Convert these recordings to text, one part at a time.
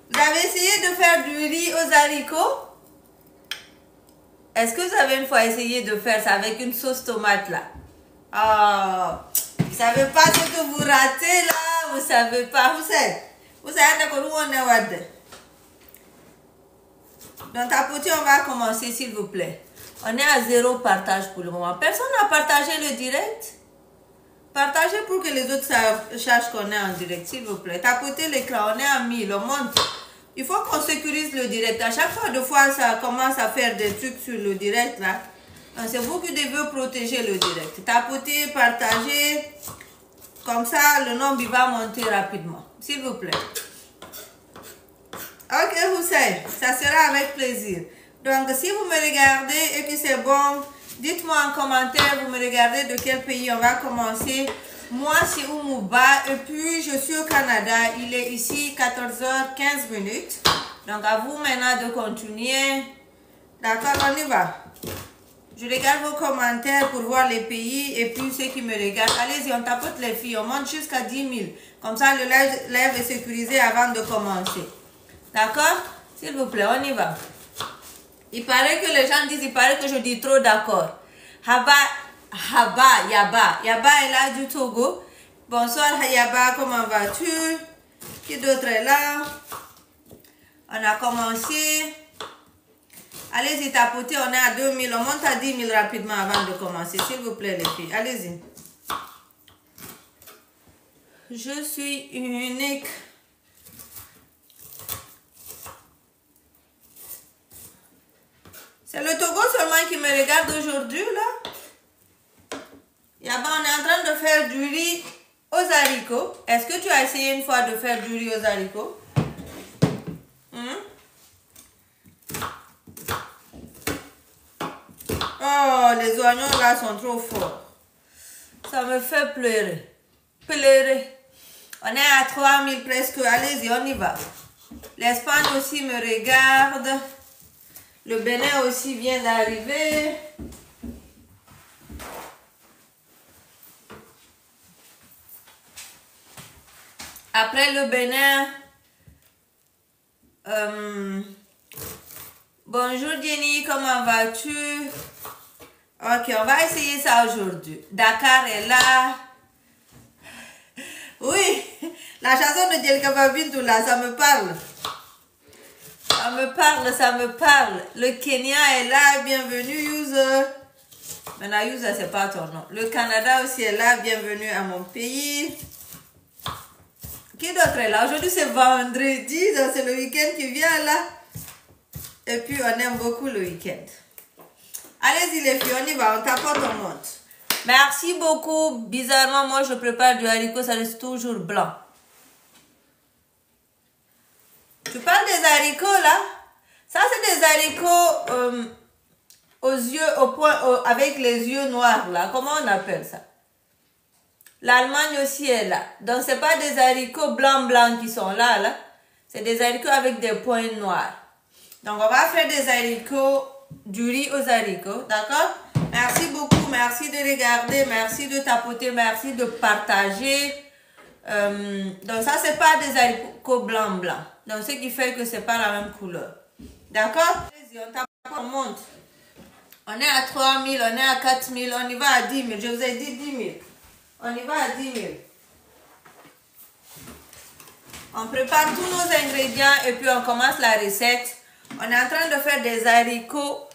Vous avez essayé de faire du riz aux haricots? Est-ce que vous avez une fois essayé de faire ça avec une sauce tomate là? Oh, vous savez pas ce que vous ratez là, vous savez pas. Vous savez où on est. Dans ta potie, on va commencer s'il vous plaît. On est à 0 partage pour le moment. Personne n'a partagé le direct? Partagez pour que les autres sachent qu'on est en direct, s'il vous plaît. Tapotez l'écran, on est à 1000, on monte. Il faut qu'on sécurise le direct. À chaque fois, ça commence à faire des trucs sur le direct là. C'est vous qui devez protéger le direct. Tapotez, partagez. Comme ça, le nombre il va monter rapidement. S'il vous plaît. Ok, Hussein, ça sera avec plaisir. Donc, si vous me regardez et que c'est bon, dites-moi en commentaire, vous me regardez de quel pays on va commencer. Moi, c'est Oumouba et puis je suis au Canada. Il est ici 14h15 minutes. Donc, à vous maintenant de continuer. D'accord, on y va. Je regarde vos commentaires pour voir les pays et puis ceux qui me regardent. Allez-y, on tapote les filles. On monte jusqu'à 10 000. Comme ça, le live est sécurisé avant de commencer. D'accord? S'il vous plaît, on y va. Il paraît que les gens disent, il paraît que je dis trop d'accord. Yaba. Yaba est là du Togo. Bonsoir Yaba, comment vas-tu? Qui d'autre est là? On a commencé. Allez-y, tapotez, on est à 2000. On monte à 10 000 rapidement avant de commencer. S'il vous plaît, les filles. Allez-y. Je suis unique. C'est le Togo seulement qui me regarde aujourd'hui, là. Yaba, on est en train de faire du riz aux haricots. Est-ce que tu as essayé une fois de faire du riz aux haricots? Oh, les oignons là sont trop forts. Ça me fait pleurer. Pleurer. On est à 3000 presque. Allez-y, on y va. L'Espagne aussi me regarde. Le Bénin aussi vient d'arriver. Après le Bénin, bonjour Jenny, comment vas-tu? Ok, on va essayer ça aujourd'hui. Dakar est là. Oui, la chanson de Djelka Babintou là, ça me parle. Ça me parle. Le Kenya est là, bienvenue User. Maintenant User, c'est pas ton nom. Le Canada aussi est là, bienvenue à mon pays. Qui d'autre est là? Aujourd'hui c'est vendredi, donc c'est le week-end qui vient là. Et puis on aime beaucoup le week-end. Allez-y les filles, on y va, on tapote, on monte. Merci beaucoup. Bizarrement, moi je prépare du haricot, ça reste toujours blanc. Tu parles des haricots là? Ça c'est des haricots avec les yeux noirs là. Comment on appelle ça? L'Allemagne aussi est là. Donc c'est pas des haricots blancs qui sont là. C'est des haricots avec des points noirs. Donc on va faire des haricots, du riz aux haricots. D'accord? Merci beaucoup. Merci de regarder. Merci de tapoter. Merci de partager. Donc ça c'est pas des haricots blancs. Donc ce qui fait que c'est pas la même couleur. D'accord? On tape, on monte. On est à 3000, on est à 4000, on y va à 10 000. Je vous ai dit 10 000. On y va à 10 000. On prépare tous nos ingrédients et puis on commence la recette. On est en train de faire des haricots,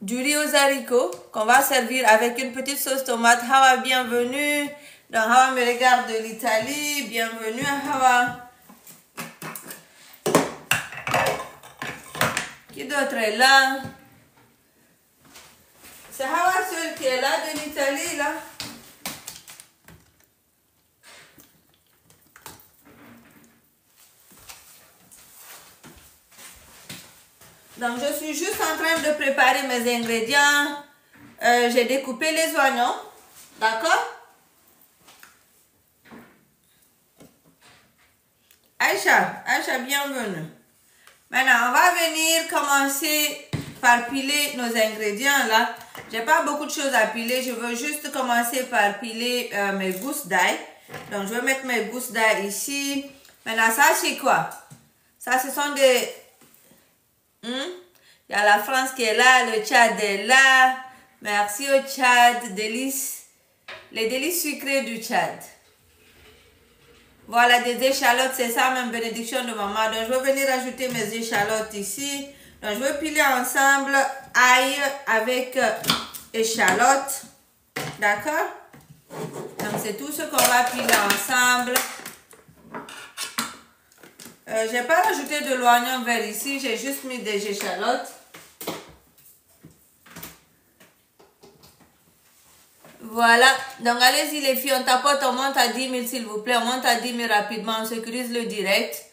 du riz aux haricots qu'on va servir avec une petite sauce tomate. Hawa, bienvenue. Donc Hawa me regarde de l'Italie. Bienvenue à Hawa. Qui d'autre est là? C'est Hawa seul qui est là de l'Italie là. Donc je suis juste en train de préparer mes ingrédients. J'ai découpé les oignons. D'accord? Aïcha, bienvenue. Maintenant, on va venir commencer par piler nos ingrédients là. J'ai pas beaucoup de choses à piler. Je veux juste commencer par piler mes gousses d'ail. Donc, je vais mettre mes gousses d'ail ici. Maintenant, ça c'est quoi? Ça, ce sont des... Il y a la France qui est là, le Tchad est là. Merci au Tchad, délices. Les délices sucrées du Tchad. Voilà, des échalotes, c'est ça même, bénédiction de maman. Donc, je vais venir ajouter mes échalotes ici. Donc, je vais piler ensemble ail avec échalotes. D'accord? Donc, c'est tout ce qu'on va piler ensemble. Je n'ai pas rajouté de l'oignon vert ici, j'ai juste mis des échalotes. Voilà, donc allez-y les filles, on tapote, on monte à 10 000 s'il vous plaît, on monte à 10 000 rapidement, on sécurise le direct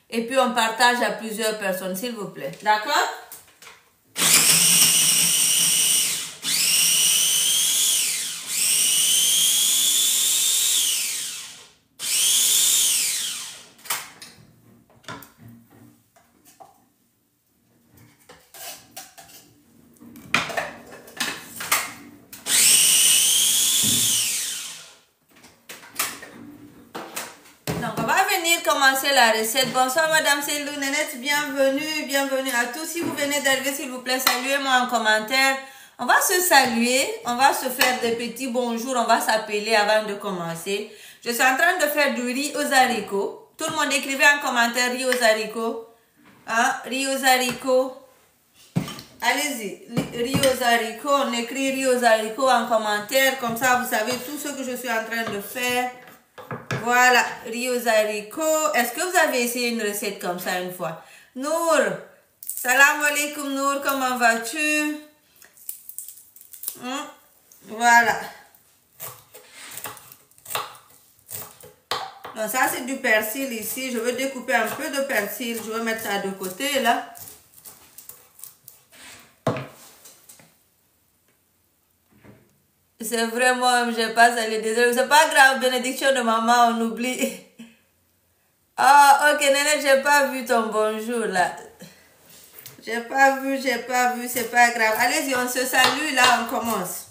et puis on partage à plusieurs personnes s'il vous plaît, d'accord? Commencer la recette. Bonsoir Madame Célou Nénette, bienvenue à tous. Si vous venez d'arriver, s'il vous plaît, saluez-moi en commentaire. On va se saluer, on va se faire des petits bonjours, on va s'appeler avant de commencer. Je suis en train de faire du riz aux haricots. Tout le monde écrivez en commentaire riz aux haricots. Hein? Riz aux haricots. Allez-y, riz aux haricots, on écrit riz aux haricots en commentaire, comme ça vous savez tout ce que je suis en train de faire. Voilà, riz aux haricots. Est-ce que vous avez essayé une recette comme ça une fois? Nour, salam alaikum Nour, comment vas-tu? Voilà. Donc ça c'est du persil ici. Je vais découper un peu de persil. Je vais mettre ça de côté là. C'est vraiment, je passe à les désolé. C'est pas grave, bénédiction de maman, on oublie. Oh, ok, Néné, j'ai pas vu ton bonjour là. J'ai pas vu, c'est pas grave. Allez-y, on se salue là, on commence.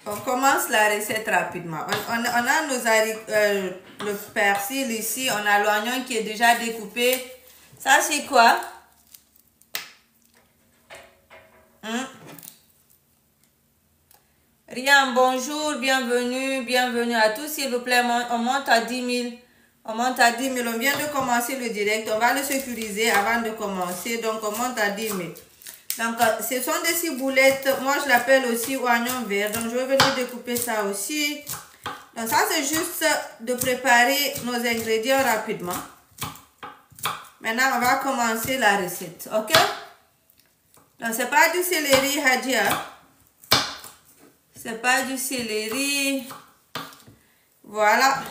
On commence la recette rapidement. On a le persil ici, on a l'oignon qui est déjà découpé. Ça, c'est quoi? Rien, bonjour, bienvenue à tous, s'il vous plaît, on monte à 10 000. On monte à 10 000, on vient de commencer le direct, on va le sécuriser avant de commencer, donc on monte à 10 000. Donc, ce sont des ciboulettes, moi je l'appelle aussi oignon vert, donc je vais venir découper ça aussi. Donc ça c'est juste de préparer nos ingrédients rapidement. Maintenant, on va commencer la recette, ok? Donc, c'est pas du céleri Hadia. C'est pas du céleri. Voilà.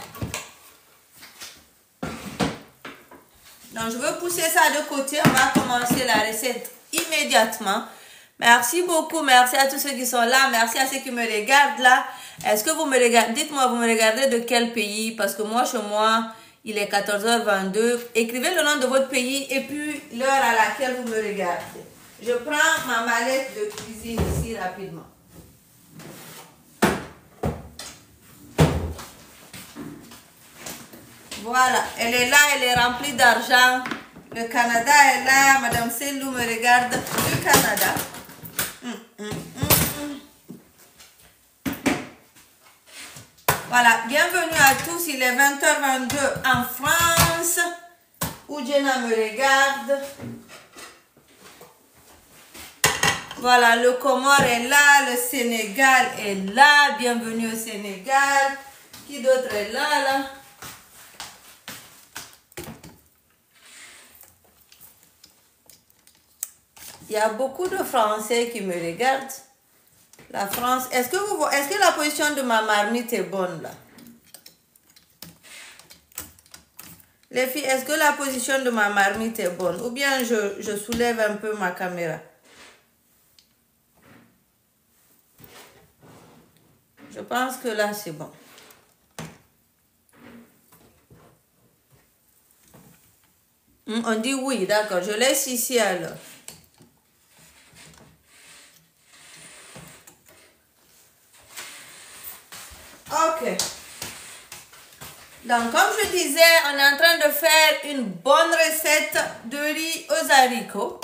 Donc, je vais pousser ça de côté. On va commencer la recette immédiatement. Merci beaucoup. Merci à tous ceux qui sont là. Merci à ceux qui me regardent là. Est-ce que vous me regardez? Dites-moi, vous me regardez de quel pays? Parce que moi, chez moi, il est 14h22. Écrivez le nom de votre pays et puis l'heure à laquelle vous me regardez. Je prends ma mallette de cuisine ici rapidement. Voilà, elle est là, elle est remplie d'argent. Le Canada est là. Madame Célou me regarde du Canada. Voilà, bienvenue à tous. Il est 20h22 en France. Où Jenna me regarde. Voilà, le Comore est là. Le Sénégal est là. Bienvenue au Sénégal. Qui d'autre est là? Il y a beaucoup de Français qui me regardent. La France, est-ce que la position de ma marmite est bonne là? Les filles, est-ce que la position de ma marmite est bonne? Ou bien je soulève un peu ma caméra? Je pense que là c'est bon. On dit oui, d'accord. Je laisse ici alors. Ok. Donc, comme je disais, on est en train de faire une bonne recette de riz aux haricots.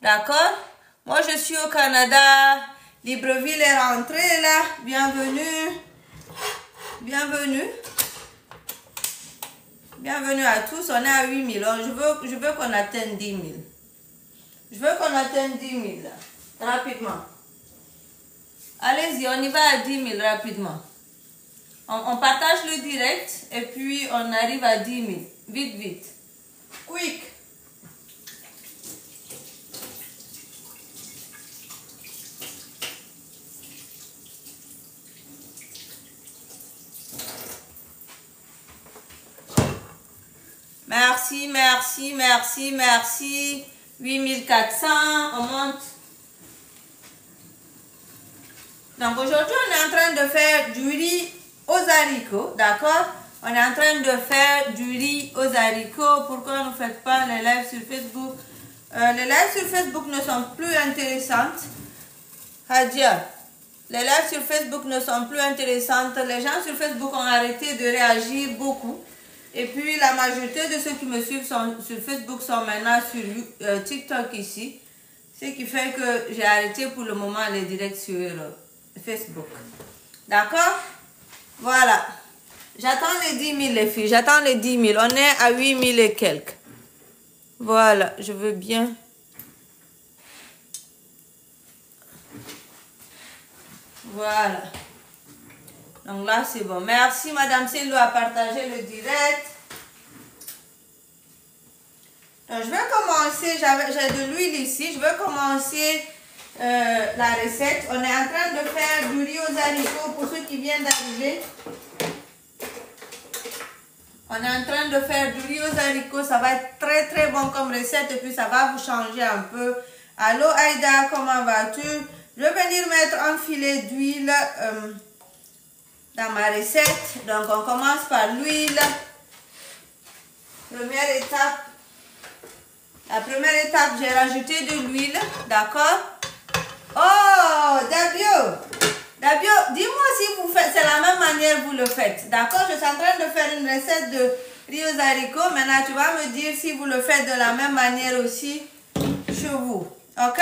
D'accord? Moi, je suis au Canada. Libreville est rentrée là. Bienvenue. Bienvenue. Bienvenue à tous. On est à 8000. Je veux qu'on atteigne 10 000. Je veux qu'on atteigne 10 000 là. Rapidement. Allez-y, on y va à 10 000 rapidement. On partage le direct et puis on arrive à 10 000. Vite, vite. Quick. Merci, merci, merci, merci. 8400, on monte. Donc aujourd'hui, on est en train de faire du riz aux haricots, d'accord? On est en train de faire du riz aux haricots. Pourquoi ne faites pas les lives sur Facebook? Les lives sur Facebook ne sont plus intéressantes. Hadia, les lives sur Facebook ne sont plus intéressantes. Les gens sur Facebook ont arrêté de réagir beaucoup. Et puis la majorité de ceux qui me suivent sur Facebook sont maintenant sur TikTok ici. Ce qui fait que j'ai arrêté pour le moment les directs sur Facebook. D'accord? Voilà. J'attends les 10 000 les filles. J'attends les 10 000. On est à 8 000 et quelques. Voilà. Je veux bien. Voilà. Donc là, c'est bon. Merci, Madame Célou, à partager le direct. Donc, je vais commencer. J'ai de l'huile ici. Je vais commencer la recette. On est en train de faire du riz aux haricots pour ceux qui viennent d'arriver. On est en train de faire du riz aux haricots. Ça va être très, très bon comme recette. Et puis, ça va vous changer un peu. Allô, Aïda, comment vas-tu? Je vais venir mettre un filet d'huile dans ma recette. Donc, on commence par l'huile. Première étape. La première étape, j'ai rajouté de l'huile. D'accord? Oh, Dabio. Dabio, dis-moi si vous faites, c'est la même manière que vous le faites. D'accord? Je suis en train de faire une recette de riz aux haricots. Maintenant, tu vas me dire si vous le faites de la même manière aussi chez vous. Ok?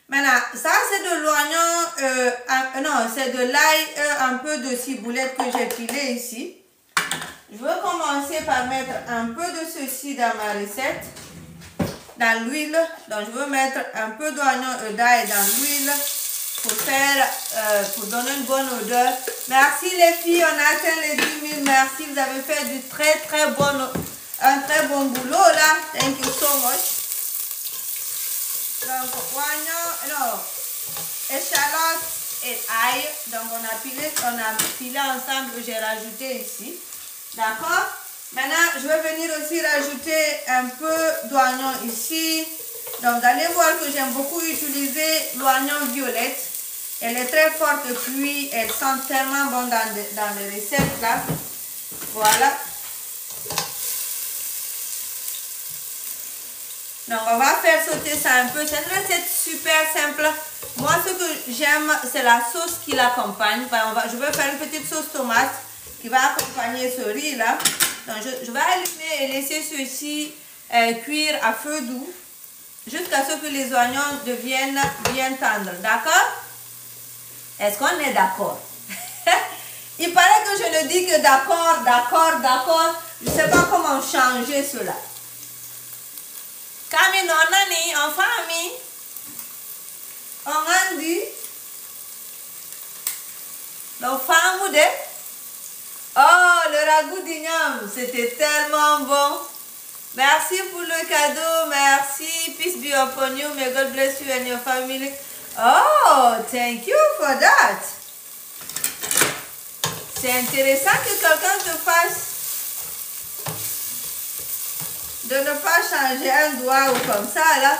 Maintenant, ça c'est de l'oignon, non, c'est de l'ail, un peu de ciboulette que j'ai pilé ici. Je vais commencer par mettre un peu de ceci dans ma recette, dans l'huile. Donc, je veux mettre un peu d'oignon d'ail dans l'huile pour donner une bonne odeur. Merci les filles, on a atteint les 10 000. Merci, vous avez fait un très bon boulot là. Thank you so much. Donc, oignon, non, échalote et ail. Donc, on a pilé ensemble, j'ai rajouté ici. D'accord? Maintenant, je vais venir aussi rajouter un peu d'oignon ici. Donc, vous allez voir que j'aime beaucoup utiliser l'oignon violette. Elle est très forte et puis elle sent tellement bon dans les recettes là. Voilà. Donc, on va faire sauter ça un peu. C'est une recette super simple. Moi, ce que j'aime, c'est la sauce qui l'accompagne. Je vais faire une petite sauce tomate qui va accompagner ce riz-là. Donc, je vais allumer et laisser ceci cuire à feu doux jusqu'à ce que les oignons deviennent bien tendres. D'accord? Est-ce qu'on est d'accord? Il paraît que je ne dis que d'accord, d'accord, d'accord. Je ne sais pas comment changer cela. Kami nonani en famille, on a dit, donc femme de, oh le ragoût d'igname, c'était tellement bon. Merci pour le cadeau, merci. Peace be upon you, may God bless you and your family. Oh, thank you for that. C'est intéressant que quelqu'un te fasse. De ne pas changer un doigt ou comme ça là.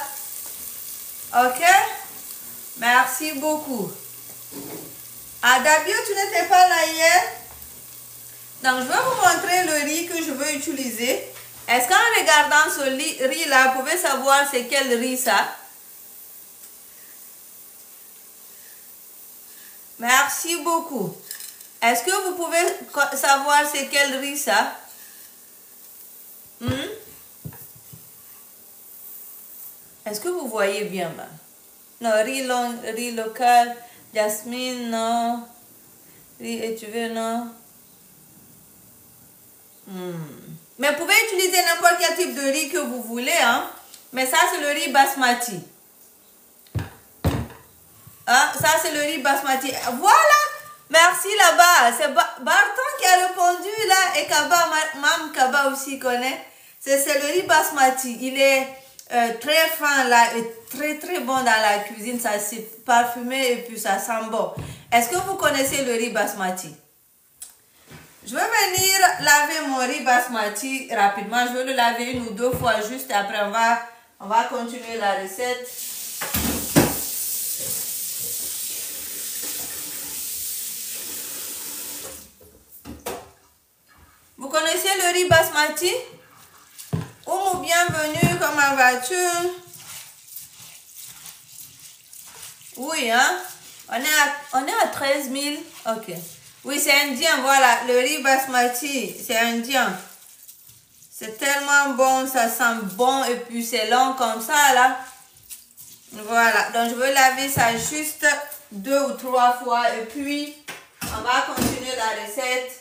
Ok? Merci beaucoup. Adabio, tu n'étais pas là hier? Donc, je vais vous montrer le riz que je veux utiliser. Est-ce qu'en regardant ce riz là, vous pouvez savoir c'est quel riz ça? Merci beaucoup. Est-ce que vous pouvez savoir c'est quel riz ça? Est-ce que vous voyez bien là? Non, riz local, jasmine, non. Riz étuvé, non. Mais vous pouvez utiliser n'importe quel type de riz que vous voulez, hein. Mais ça, c'est le riz basmati. Hein? Ça, c'est le riz basmati. Voilà! Merci là-bas. C'est Barton qui a répondu là et Kaba, Mam Kaba aussi connaît. C'est le riz basmati. Il est très fin là et très très bon dans la cuisine. Ça c'est parfumé et puis ça sent bon. Est-ce que vous connaissez le riz basmati? Je vais venir laver mon riz basmati rapidement. Je vais le laver 1 ou 2 fois juste. Après on va continuer la recette. Vous connaissez le riz basmati? Oh, bienvenue, comment vas-tu? Oui, hein? On est à 13 000. Ok. Oui, c'est indien, voilà. Le riz basmati, c'est indien. C'est tellement bon, ça sent bon et puis c'est long comme ça, là. Voilà. Donc, je veux laver ça juste 2 ou 3 fois et puis on va continuer la recette.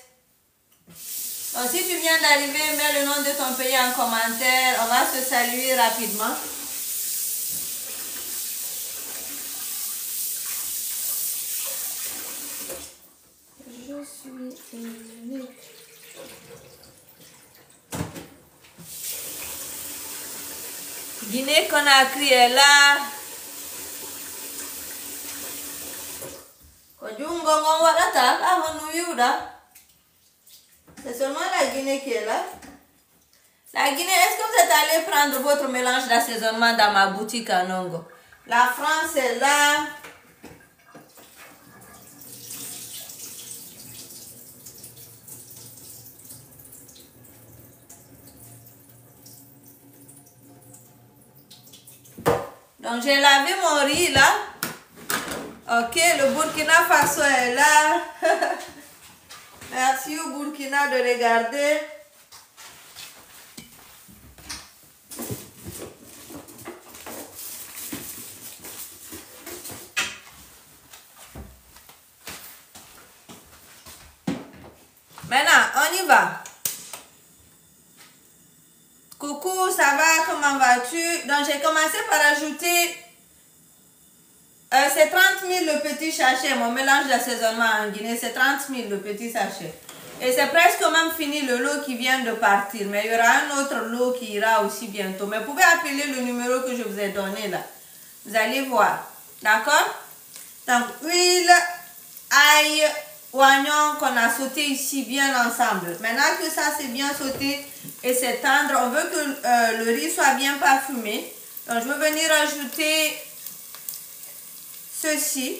Donc, si tu viens d'arriver, mets le nom de ton pays en commentaire. On va se saluer rapidement. Je suis unique. Guinée-Conakry est là. C'est seulement la Guinée qui est là. La Guinée, est-ce que vous êtes allé prendre votre mélange d'assaisonnement dans ma boutique à Nongo? La France est là. Donc j'ai lavé mon riz là. Ok, le Burkina Faso est là. Merci au Burkina de regarder. Maintenant, on y va. Coucou, ça va? Comment vas-tu? Donc, j'ai commencé par ajouter... c'est 30 000 le petit sachet. Mon mélange d'assaisonnement en Guinée, c'est 30 000 le petit sachet. Et c'est presque même fini le lot qui vient de partir. Mais il y aura un autre lot qui ira aussi bientôt. Mais vous pouvez appeler le numéro que je vous ai donné là. Vous allez voir. D'accord? Donc, huile, ail, oignon qu'on a sauté ici bien ensemble. Maintenant que ça c'est bien sauté et c'est tendre, on veut que le riz soit bien parfumé. Donc, je vais venir ajouter ceci.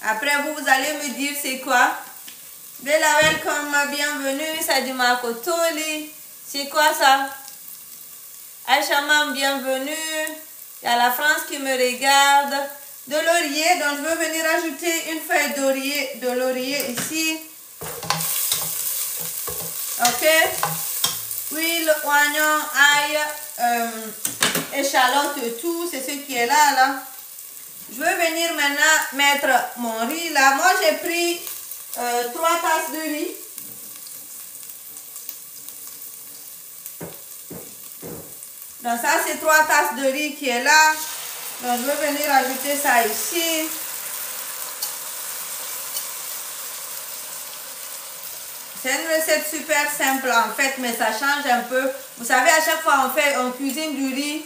Après, vous allez me dire c'est quoi. Bella, welcome, bienvenue. Sadima Kotoli. C'est quoi ça? Aïchamam, bienvenue. Il y a la France qui me regarde. De laurier, donc je vais venir ajouter une feuille de laurier ici. Ok. Huile, oignon, ail, échalote, tout. C'est ce qui est là. Je vais venir maintenant mettre mon riz là. Moi, j'ai pris 3 tasses de riz. Donc ça, c'est 3 tasses de riz qui est là. Donc, je vais venir ajouter ça ici. C'est une recette super simple en fait, mais ça change un peu. Vous savez, à chaque fois on cuisine du riz.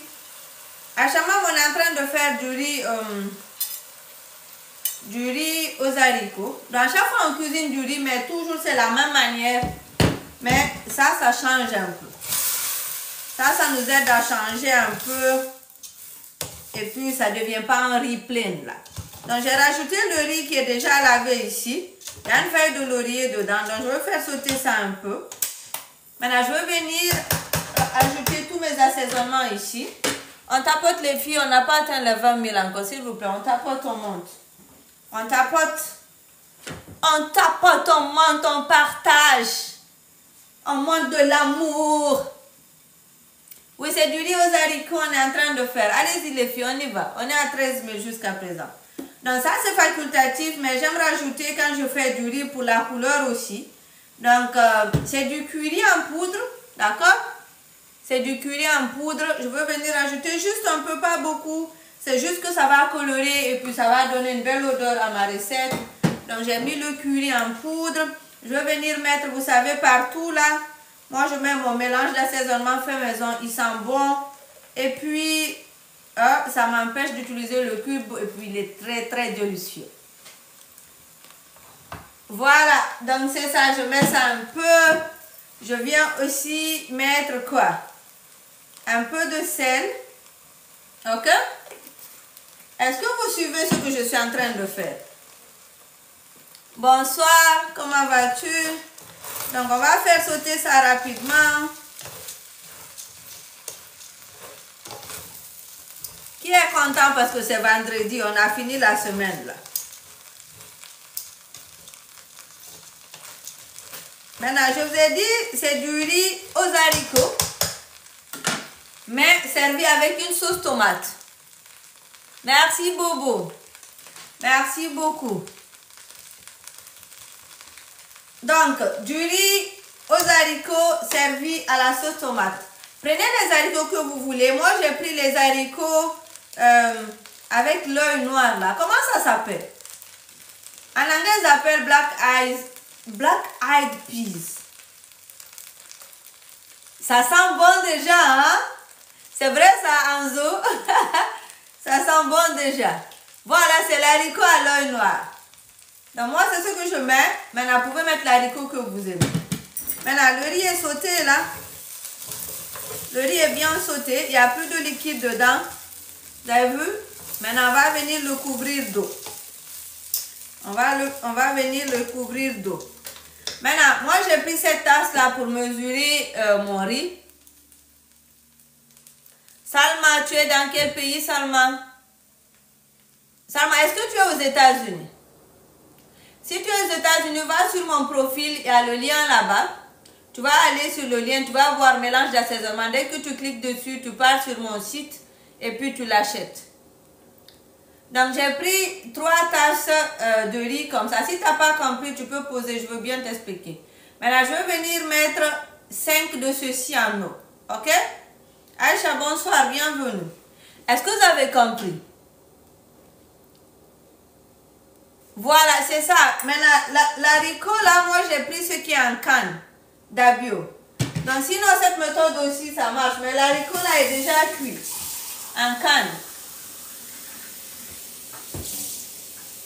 À chaque fois, on est en train de faire du riz aux haricots. Donc, à chaque fois, on cuisine du riz, mais toujours c'est la même manière. Mais ça change un peu. Ça nous aide à changer un peu. Et puis, ça ne devient pas un riz plein là. Donc, j'ai rajouté le riz qui est déjà lavé ici. Il y a une feuille de laurier dedans. Donc, je vais faire sauter ça un peu. Maintenant, je vais venir ajouter tous mes assaisonnements ici. On tapote les filles. On n'a pas atteint les 20 000 encore. S'il vous plaît, on tapote, on monte. On tapote. On tapote, on monte, on partage. On monte de l'amour. Oui, c'est du riz aux haricots, on est en train de faire. Allez-y les filles, on y va. On est à 13 000 jusqu'à présent. Donc ça, c'est facultatif, mais j'aime rajouter quand je fais du riz pour la couleur aussi. Donc, c'est du curry en poudre, d'accord? C'est du curry en poudre. Je veux venir ajouter juste un peu, pas beaucoup. C'est juste que ça va colorer et puis ça va donner une belle odeur à ma recette. Donc, j'ai mis le curry en poudre. Je vais venir mettre, vous savez, partout là. Moi, je mets mon mélange d'assaisonnement fait maison. Il sent bon. Et puis, ça m'empêche d'utiliser le cube. Et puis, il est très, très délicieux. Voilà. Donc, c'est ça. Je mets ça un peu. Je viens aussi mettre quoi? Un peu de sel. Ok? Est-ce que vous suivez ce que je suis en train de faire? Bonsoir. Comment vas-tu? Donc, on va faire sauter ça rapidement. Qui est content parce que c'est vendredi? On a fini la semaine là. Maintenant, je vous ai dit, c'est du riz aux haricots. Mais servi avec une sauce tomate. Merci Bobo. Merci beaucoup. Donc, du riz aux haricots servi à la sauce tomate. Prenez les haricots que vous voulez. Moi, j'ai pris les haricots avec l'œil noir là. Comment ça s'appelle? En anglais, ils appellent black eyed peas. Ça sent bon déjà, hein? C'est vrai ça, Anzo? Ça sent bon déjà. Voilà, c'est l'haricot à l'œil noir. Donc moi, c'est ce que je mets. Maintenant, vous pouvez mettre l'haricot que vous aimez. Maintenant, le riz est sauté là. Le riz est bien sauté. Il n'y a plus de liquide dedans. Vous avez vu? Maintenant, on va venir le couvrir d'eau. On va venir le couvrir d'eau. Maintenant, moi, j'ai pris cette tasse là pour mesurer mon riz. Salma, tu es dans quel pays, Salma? Salma, est-ce que tu es aux États-Unis? Si tu es aux États-Unis, va sur mon profil, il y a le lien là-bas. Tu vas aller sur le lien, tu vas voir mélange d'assaisonnement. Dès que tu cliques dessus, tu pars sur mon site et puis tu l'achètes. Donc, j'ai pris 3 tasses de riz comme ça. Si tu n'as pas compris, tu peux poser, je veux bien t'expliquer. Maintenant, je vais venir mettre 5 de ceci en eau. Ok? Aïcha, bonsoir, bienvenue. Est-ce que vous avez compris? Voilà, c'est ça. Maintenant, l'haricot, là, moi, j'ai pris ce qui est en canne d'abio. Donc, sinon, cette méthode aussi, ça marche. Mais l'haricot, là, est déjà cuit en canne.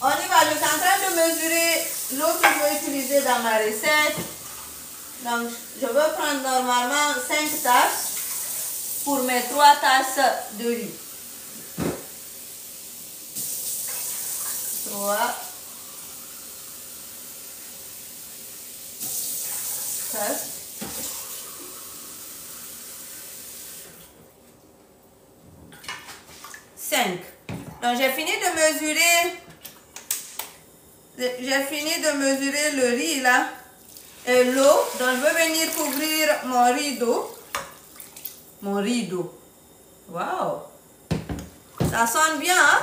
On y va. Je suis en train de mesurer l'eau que je vais utiliser dans ma recette. Donc, je vais prendre normalement 5 tasses pour mes 3 tasses de riz. 3. 5. Donc j'ai fini de mesurer le riz là et l'eau. Donc je vais venir couvrir mon rideau. Waouh, ça sonne bien, hein?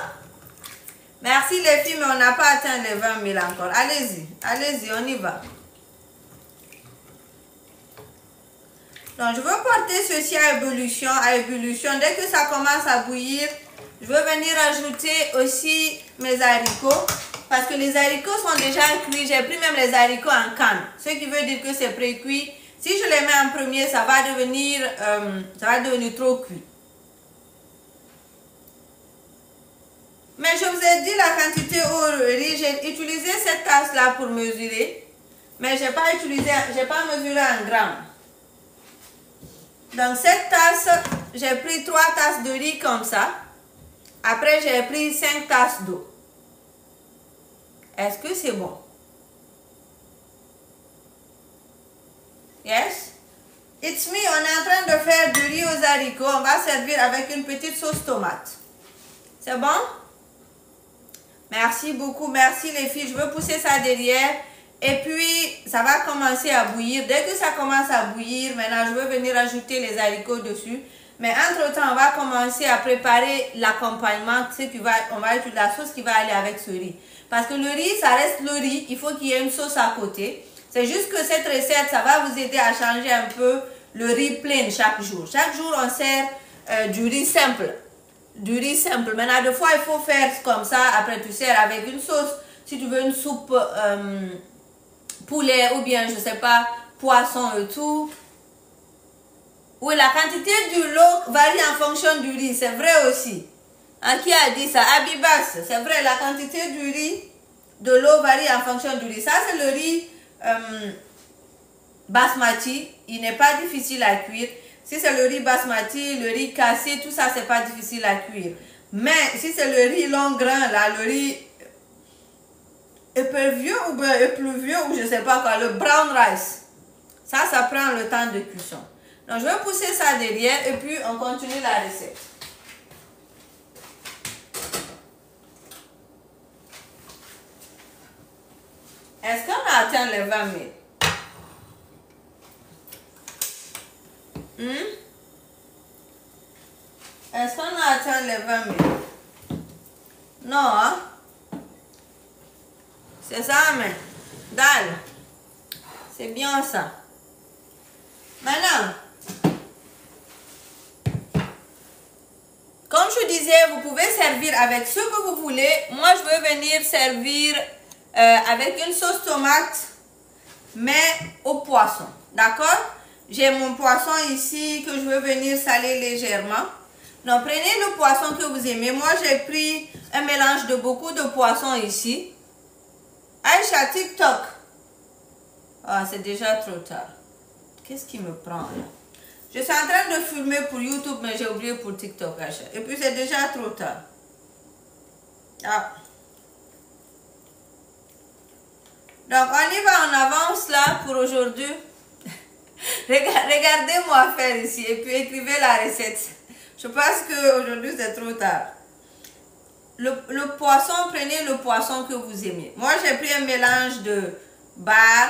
Merci les filles, mais on n'a pas atteint les 20 000 encore. Allez-y, on y va. Donc, je veux porter ceci à ébullition. Dès que ça commence à bouillir, je veux venir ajouter aussi mes haricots. Parce que les haricots sont déjà cuits. J'ai pris même les haricots en canne. Ce qui veut dire que c'est pré-cuit. Si je les mets en premier, ça va devenir trop cuit. Mais je vous ai dit la quantité au riz. J'ai utilisé cette tasse-là pour mesurer. Mais je n'ai pas mesuré en grammes. Donc cette tasse, j'ai pris 3 tasses de riz comme ça. Après, j'ai pris 5 tasses d'eau. Est-ce que c'est bon? Yes? It's me, on est en train de faire du riz aux haricots. On va servir avec une petite sauce tomate. C'est bon? Merci beaucoup, merci les filles. Je veux pousser ça derrière. Et puis, ça va commencer à bouillir. Dès que ça commence à bouillir, maintenant, je veux venir ajouter les haricots dessus. Mais entre-temps, on va commencer à préparer l'accompagnement. On va utiliser la sauce qui va aller avec ce riz. Parce que le riz, ça reste le riz. Il faut qu'il y ait une sauce à côté. C'est juste que cette recette, ça va vous aider à changer un peu le riz plein chaque jour. Chaque jour, on sert du riz simple. Du riz simple. Maintenant, des fois, il faut faire comme ça. Après, tu sers avec une sauce. Si tu veux une soupe poulet ou bien, je sais pas, poisson et tout. Oui, la quantité du lot varie en fonction du riz. C'est vrai aussi. Hein, qui a dit ça? Abibas. C'est vrai, la quantité du riz, de l'eau varie en fonction du riz. Ça, c'est le riz basmati. Il n'est pas difficile à cuire. Si c'est le riz basmati, le riz cassé, tout ça, c'est pas difficile à cuire. Mais si c'est le riz long grain, là, le riz épervieux ou bien épluvieux ou je sais pas quoi, le brown rice, ça prend le temps de cuisson. Donc, je vais pousser ça derrière et puis on continue la recette. Est-ce qu'on a atteint les 20 000? Est-ce qu'on a atteint les 20 000? Non, hein? C'est ça, mais dalle. C'est bien ça. Maintenant, comme je disais, vous pouvez servir avec ce que vous voulez. Moi, je veux venir servir avec une sauce tomate, mais au poisson. D'accord? J'ai mon poisson ici que je veux venir saler légèrement. Donc, prenez le poisson que vous aimez. Moi, j'ai pris un mélange de beaucoup de poissons ici. Aïcha, TikTok. Ah, c'est déjà trop tard. Qu'est-ce qui me prend là? Je suis en train de filmer pour YouTube, mais j'ai oublié pour TikTok, Aïcha. Et puis, c'est déjà trop tard. Ah. Donc, on y va en avance là pour aujourd'hui. Regardez-moi faire ici et puis écrivez la recette. Je pense qu'aujourd'hui, c'est trop tard. Le poisson, prenez le poisson que vous aimez. Moi, j'ai pris un mélange de bar.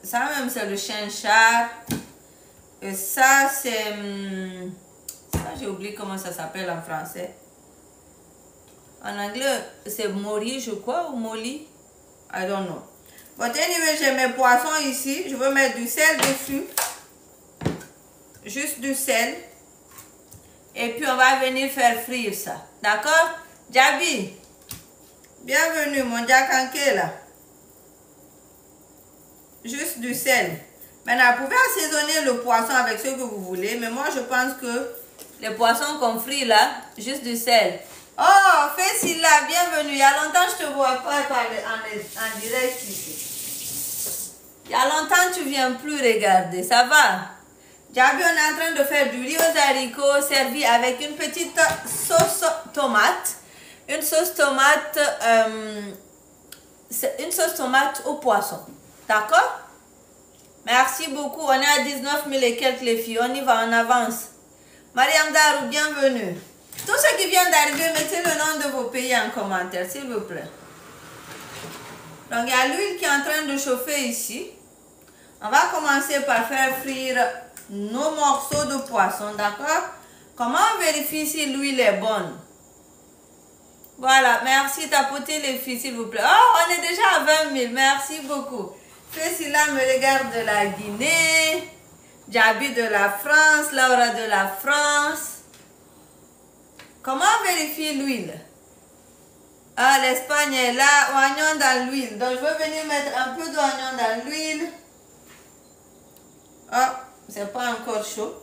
Ça même, c'est le chinchard. Et ça, c'est... ça, j'ai oublié comment ça s'appelle en français. En anglais, c'est mori, je crois, ou molly. I don't know. But anyway, j'ai mes poissons ici. Je veux mettre du sel dessus. Juste du sel. Et puis, on va venir faire frire ça. D'accord? Jabi, bienvenue, mon Jakanke là. Juste du sel. Maintenant, vous pouvez assaisonner le poisson avec ce que vous voulez. Mais moi, je pense que les poissons qu'on frit là, juste du sel. Oh, Fessila, bienvenue. Il y a longtemps que je ne te vois pas en direct ici. Il y a longtemps que tu ne viens plus regarder. Ça va? Jabi, on est en train de faire du riz aux haricots servi avec une petite sauce tomate. Une sauce tomate au poisson. D'accord? Merci beaucoup. On est à 19 000 et quelques les filles. On y va en avance. Mariam Darou, bienvenue. Tous ceux qui viennent d'arriver, mettez le nom de vos pays en commentaire, s'il vous plaît. Donc, il y a l'huile qui est en train de chauffer ici. On va commencer par faire frire nos morceaux de poisson, d'accord? Comment on vérifie si l'huile est bonne? Voilà, merci. Tapotez les filles, s'il vous plaît. Oh, on est déjà à 20 000. Merci beaucoup. Fessila me regarde de la Guinée. Jabi de la France. Laura de la France. Comment on vérifie l'huile? Ah, l'Espagne est là. Oignon dans l'huile. Donc, je vais venir mettre un peu d'oignon dans l'huile. Ah, c'est pas encore chaud.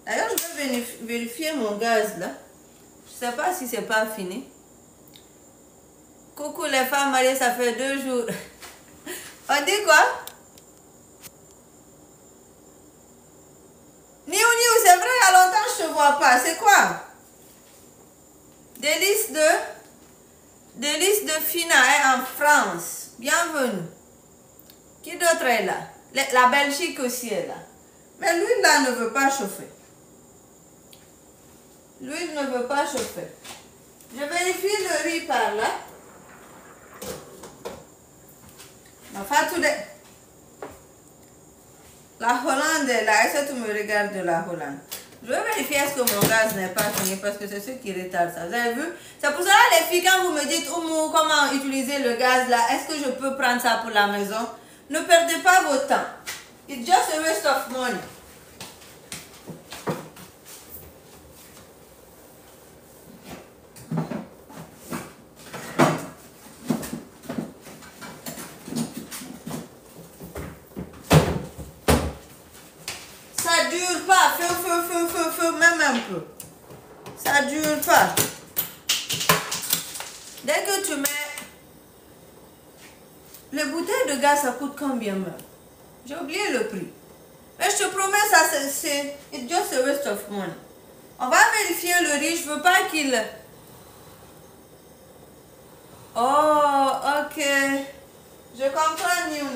D'ailleurs, je vais vérifier mon gaz là. Je sais pas si c'est pas fini. Coucou les femmes mariées, ça fait 2 jours. On dit quoi? Niou, c'est vrai, il y a longtemps que je ne te vois pas. C'est quoi? Délice de Fina est en France. Bienvenue. Qui d'autre est là? La Belgique aussi est là. Mais l'huile là ne veut pas chauffer. L'huile ne veut pas chauffer. Je vérifie le riz par là. Enfin, tout de... La Hollande est là. Est-ce que tu me regardes de la Hollande? Je vais vérifier est-ce que mon gaz n'est pas fini parce que c'est ce qui retarde ça. Vous avez vu? C'est pour ça les filles, quand vous me dites Oumou, comment utiliser le gaz là, est-ce que je peux prendre ça pour la maison? Ne perdez pas votre temps. It's just a waste of money. Ça dure pas, feu, même un peu. Ça dure pas. Dès que tu mets... Les bouteilles de gaz, ça coûte combien même? J'ai oublié le prix. Mais je te promets, ça c'est... It's just a waste of money. On va vérifier le riz, je veux pas qu'il... Oh, ok. Je comprends, New.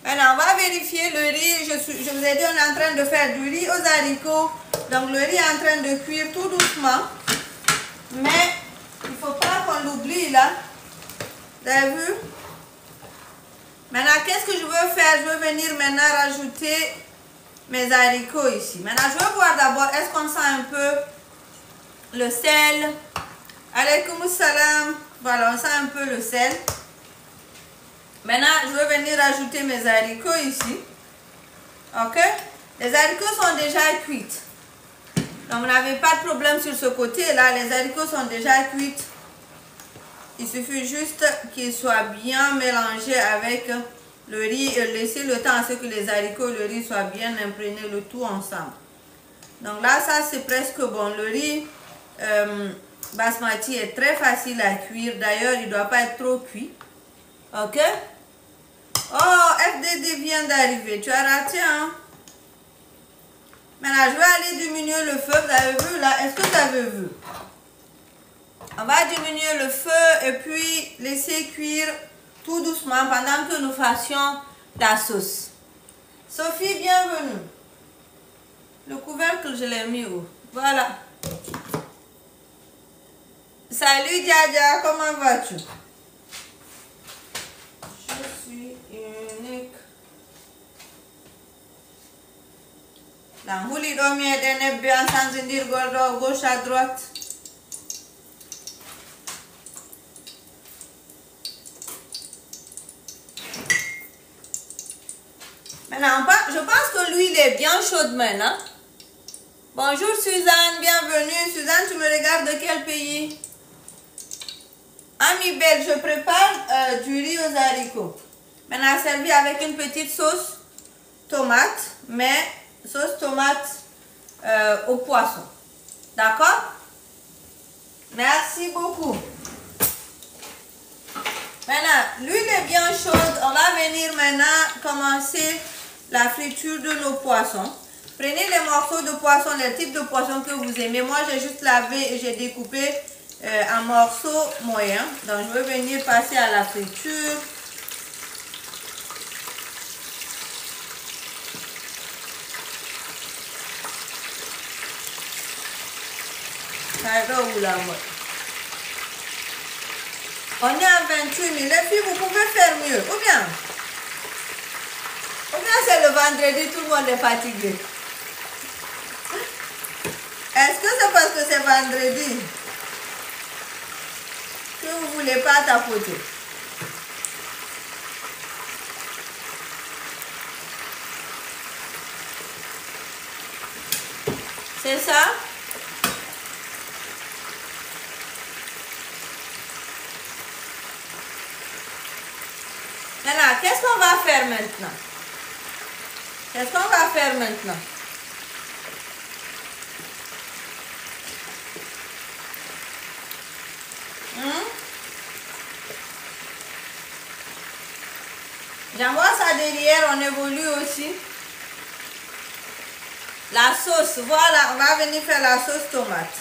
Maintenant, on va vérifier le riz. Je vous ai dit, on est en train de faire du riz aux haricots. Donc, le riz est en train de cuire tout doucement. Mais, il ne faut pas qu'on l'oublie là. Vous avez vu? Maintenant, qu'est-ce que je veux faire? Je veux venir maintenant rajouter mes haricots ici. Maintenant, je veux voir d'abord, est-ce qu'on sent un peu le sel? Alaykoum salam. Voilà, on sent un peu le sel. Maintenant, je vais venir rajouter mes haricots ici. Ok? Les haricots sont déjà cuits. Donc, vous n'avez pas de problème sur ce côté-là. Les haricots sont déjà cuits. Il suffit juste qu'ils soient bien mélangés avec le riz et laisser le temps à ce que les haricots et le riz soient bien imprégnés, le tout ensemble. Donc là, ça c'est presque bon. Le riz basmati est très facile à cuire. D'ailleurs, il ne doit pas être trop cuit. Ok? Oh, FDD vient d'arriver. Tu as raté, hein? Maintenant, je vais aller diminuer le feu. Vous avez vu là? Est-ce que vous avez vu? On va diminuer le feu et puis laisser cuire tout doucement pendant que nous fassions la sauce. Sophie, bienvenue. Le couvercle, je l'ai mis où? Voilà. Salut Djadia, comment vas-tu? Je suis unique. La houli domi est bien sans dire gauche à droite. Maintenant, je pense que l'huile est bien chaude maintenant. Bonjour Suzanne, bienvenue. Suzanne, tu me regardes de quel pays? Ami belle, je prépare du riz aux haricots. Maintenant, servi avec une petite sauce tomate, mais sauce tomate au poisson. D'accord? Merci beaucoup. Maintenant, l'huile est bien chaude. On va venir maintenant commencer la friture de nos poissons. Prenez les morceaux de poisson, les types de poissons que vous aimez. Moi, j'ai juste lavé et j'ai découpé en morceaux moyens. Donc, je vais venir passer à la friture. On est à 28 000. Les filles, vous pouvez faire mieux. Ou bien c'est le vendredi, tout le monde est fatigué. Est-ce que c'est parce que c'est vendredi que vous ne voulez pas tapoter? C'est ça? Maintenant, qu'est-ce qu'on va faire maintenant? Qu'est-ce qu'on va faire maintenant? J'envoie ça derrière, on évolue aussi. La sauce, voilà, on va venir faire la sauce tomate.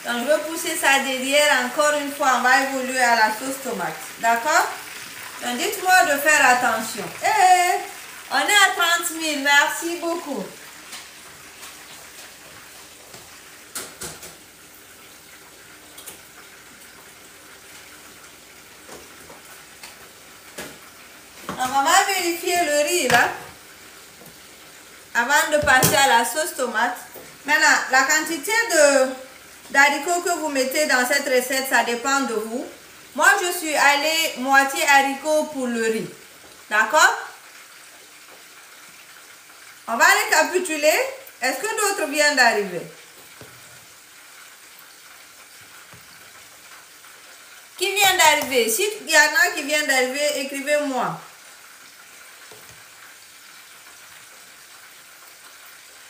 Donc, je vais pousser ça derrière encore une fois, on va évoluer à la sauce tomate. D'accord? Donc, dites-moi de faire attention. Hey, on est à 30 000. Merci beaucoup. Donc, on va vérifier le riz là. Avant de passer à la sauce tomate. Maintenant, la quantité d'haricots que vous mettez dans cette recette, ça dépend de vous. Moi, je suis allée moitié haricots pour le riz. D'accord? On va récapituler. Est-ce que d'autres viennent d'arriver? Qui vient d'arriver? S'il y en a qui viennent d'arriver, écrivez-moi.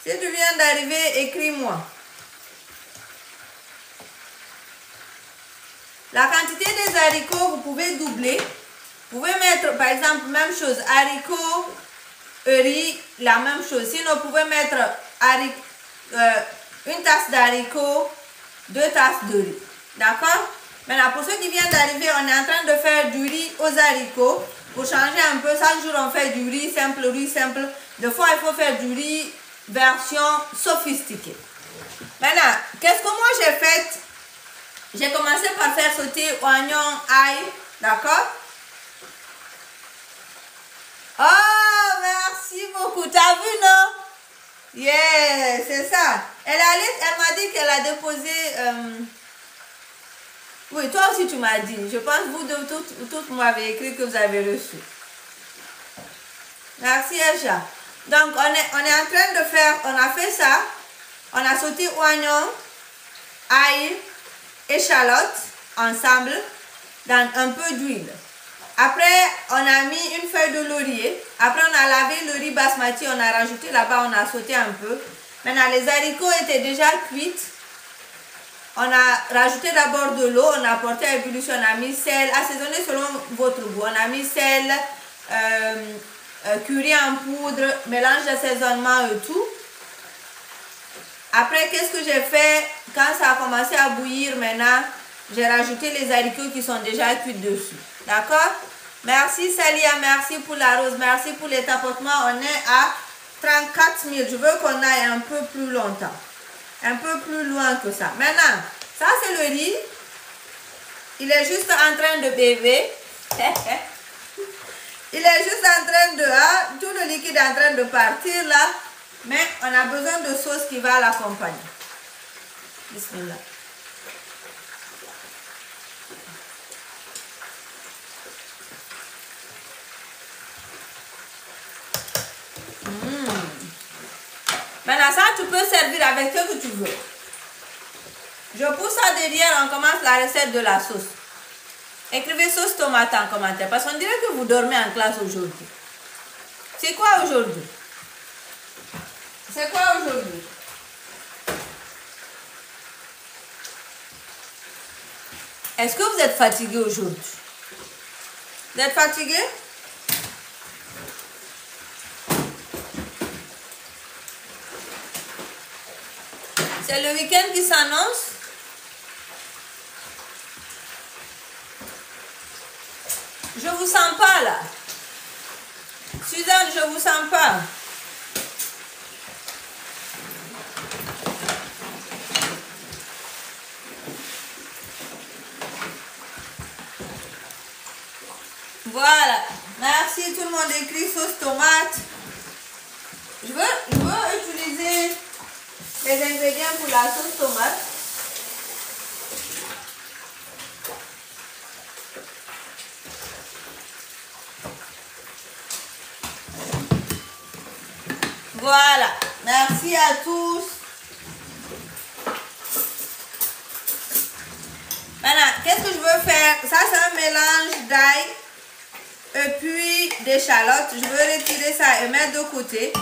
Si tu viens d'arriver, écris-moi. La quantité des haricots, vous pouvez doubler. Vous pouvez mettre, par exemple, même chose, haricots, riz, la même chose. Sinon, vous pouvez mettre une tasse d'haricots, 2 tasses de riz. D'accord? Maintenant, pour ceux qui viennent d'arriver, on est en train de faire du riz aux haricots. Pour changer un peu, chaque jour, on fait du riz simple, Des fois, il faut faire du riz version sophistiquée. Maintenant, qu'est-ce que moi j'ai fait? J'ai commencé par faire sauter oignon, ail, d'accord? Oh, merci beaucoup. T'as vu, non? Yeah, c'est ça. Elle m'a dit qu'elle a déposé... Oui, toi aussi tu m'as dit. Je pense que vous toutes vous m'avez écrit que vous avez reçu. Merci, Elcha. Donc, on est en train de faire, on a fait ça. On a sauté oignon, ail, échalote ensemble dans un peu d'huile. Après, on a mis une feuille de laurier. Après, on a lavé le riz basmati, on a rajouté là-bas, on a sauté un peu. Maintenant, les haricots étaient déjà cuits. On a rajouté d'abord de l'eau, on a porté à ébullition, on a mis sel, assaisonné selon votre goût. On a mis sel, curry en poudre, mélange d'assaisonnement et tout. Après, qu'est-ce que j'ai fait? Quand ça a commencé à bouillir, maintenant, j'ai rajouté les haricots qui sont déjà cuits dessus. D'accord? Merci Salia, merci pour la rose, merci pour les tapotements. On est à 34 000. Je veux qu'on aille un peu plus longtemps. Un peu plus loin que ça. Maintenant, ça c'est le riz. Il est juste en train de béber. Il est juste en train de... Hein, tout le liquide est en train de partir là. Mais on a besoin de sauce qui va l'accompagner. Bismillah. Maintenant ça, tu peux servir avec ce que tu veux. Je pousse ça derrière, on commence la recette de la sauce. Écrivez sauce tomate en commentaire, parce qu'on dirait que vous dormez en classe aujourd'hui. C'est quoi aujourd'hui? C'est quoi aujourd'hui? Est-ce que vous êtes fatigué aujourd'hui? Vous êtes fatigué? C'est le week-end qui s'annonce. Je vous sens pas là. Suzanne, je vous sens pas. Voilà. Merci, tout le monde écrit sauce tomate. Je veux utiliser les ingrédients pour la sauce tomate. Voilà. Merci à tous. Maintenant, qu'est-ce que je veux faire? Ça, c'est un mélange d'ail et puis d'échalotes. Je veux retirer ça et mettre de côté.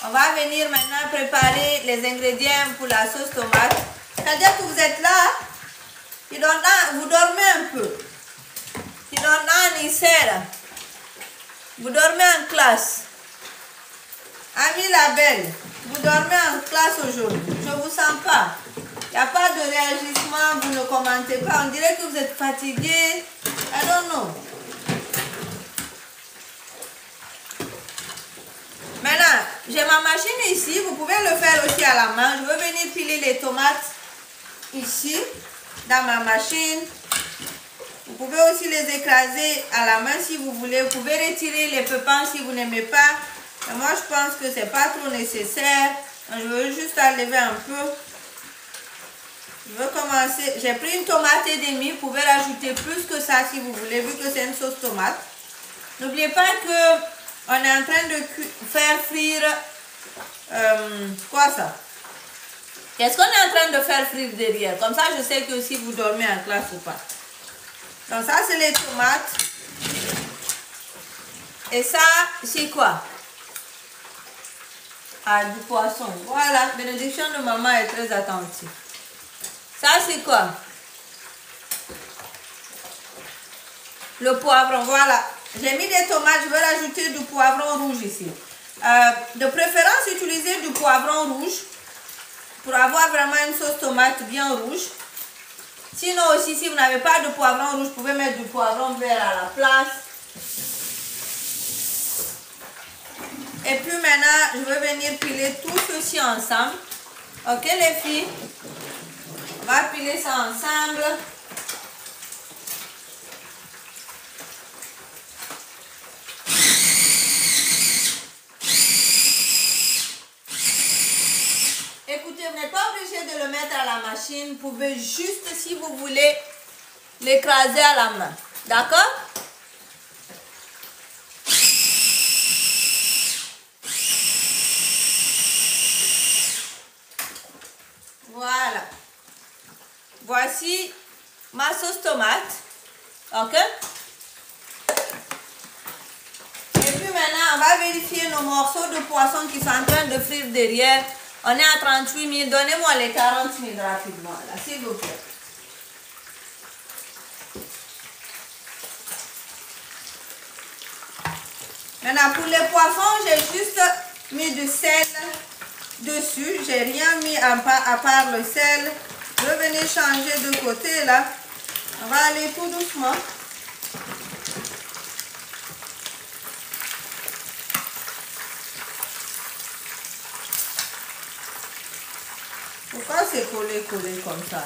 On va venir maintenant préparer les ingrédients pour la sauce tomate. C'est-à-dire que vous êtes là, vous dormez un peu. Vous dormez en classe. Ami la belle, vous dormez en classe aujourd'hui. Je ne vous sens pas. Il n'y a pas de réagissement, vous ne commentez pas. On dirait que vous êtes fatigué. I don't know. Maintenant, j'ai ma machine ici. Vous pouvez le faire aussi à la main. Je veux venir piler les tomates ici, dans ma machine. Vous pouvez aussi les écraser à la main si vous voulez. Vous pouvez retirer les pépins si vous n'aimez pas. Mais moi, je pense que c'est pas trop nécessaire. Donc, je veux juste enlever un peu. Je veux commencer. J'ai pris une tomate et demie. Vous pouvez rajouter plus que ça si vous voulez, vu que c'est une sauce tomate. N'oubliez pas que on est en train de faire frire. Quoi ça? Qu'est-ce qu'on est en train de faire frire derrière? Comme ça, je sais que si vous dormez en classe ou pas. Donc ça, c'est les tomates. Et ça, c'est quoi? Ah, du poisson. Voilà, bénédiction de maman est très attentive. Ça, c'est quoi? Le poivron, voilà. J'ai mis des tomates, je vais rajouter du poivron rouge ici. De préférence, utilisez du poivron rouge pour avoir vraiment une sauce tomate bien rouge. Sinon aussi, si vous n'avez pas de poivron rouge, vous pouvez mettre du poivron vert à la place. Et puis maintenant, je vais venir piler tout ceci ensemble. Ok les filles? On va piler ça ensemble. Écoutez, vous n'êtes pas obligé de le mettre à la machine. Vous pouvez juste, si vous voulez, l'écraser à la main. D'accord? Voilà. Voici ma sauce tomate. Ok? Et puis maintenant, on va vérifier nos morceaux de poisson qui sont en train de frire derrière. On est à 38 000. Donnez-moi les 40 000 rapidement, là, s'il vous plaît. Maintenant, pour les poissons, j'ai juste mis du sel dessus. J'ai rien mis à part le sel. Je vais venir changer de côté, là. On va aller tout doucement. Pourquoi c'est collé comme ça?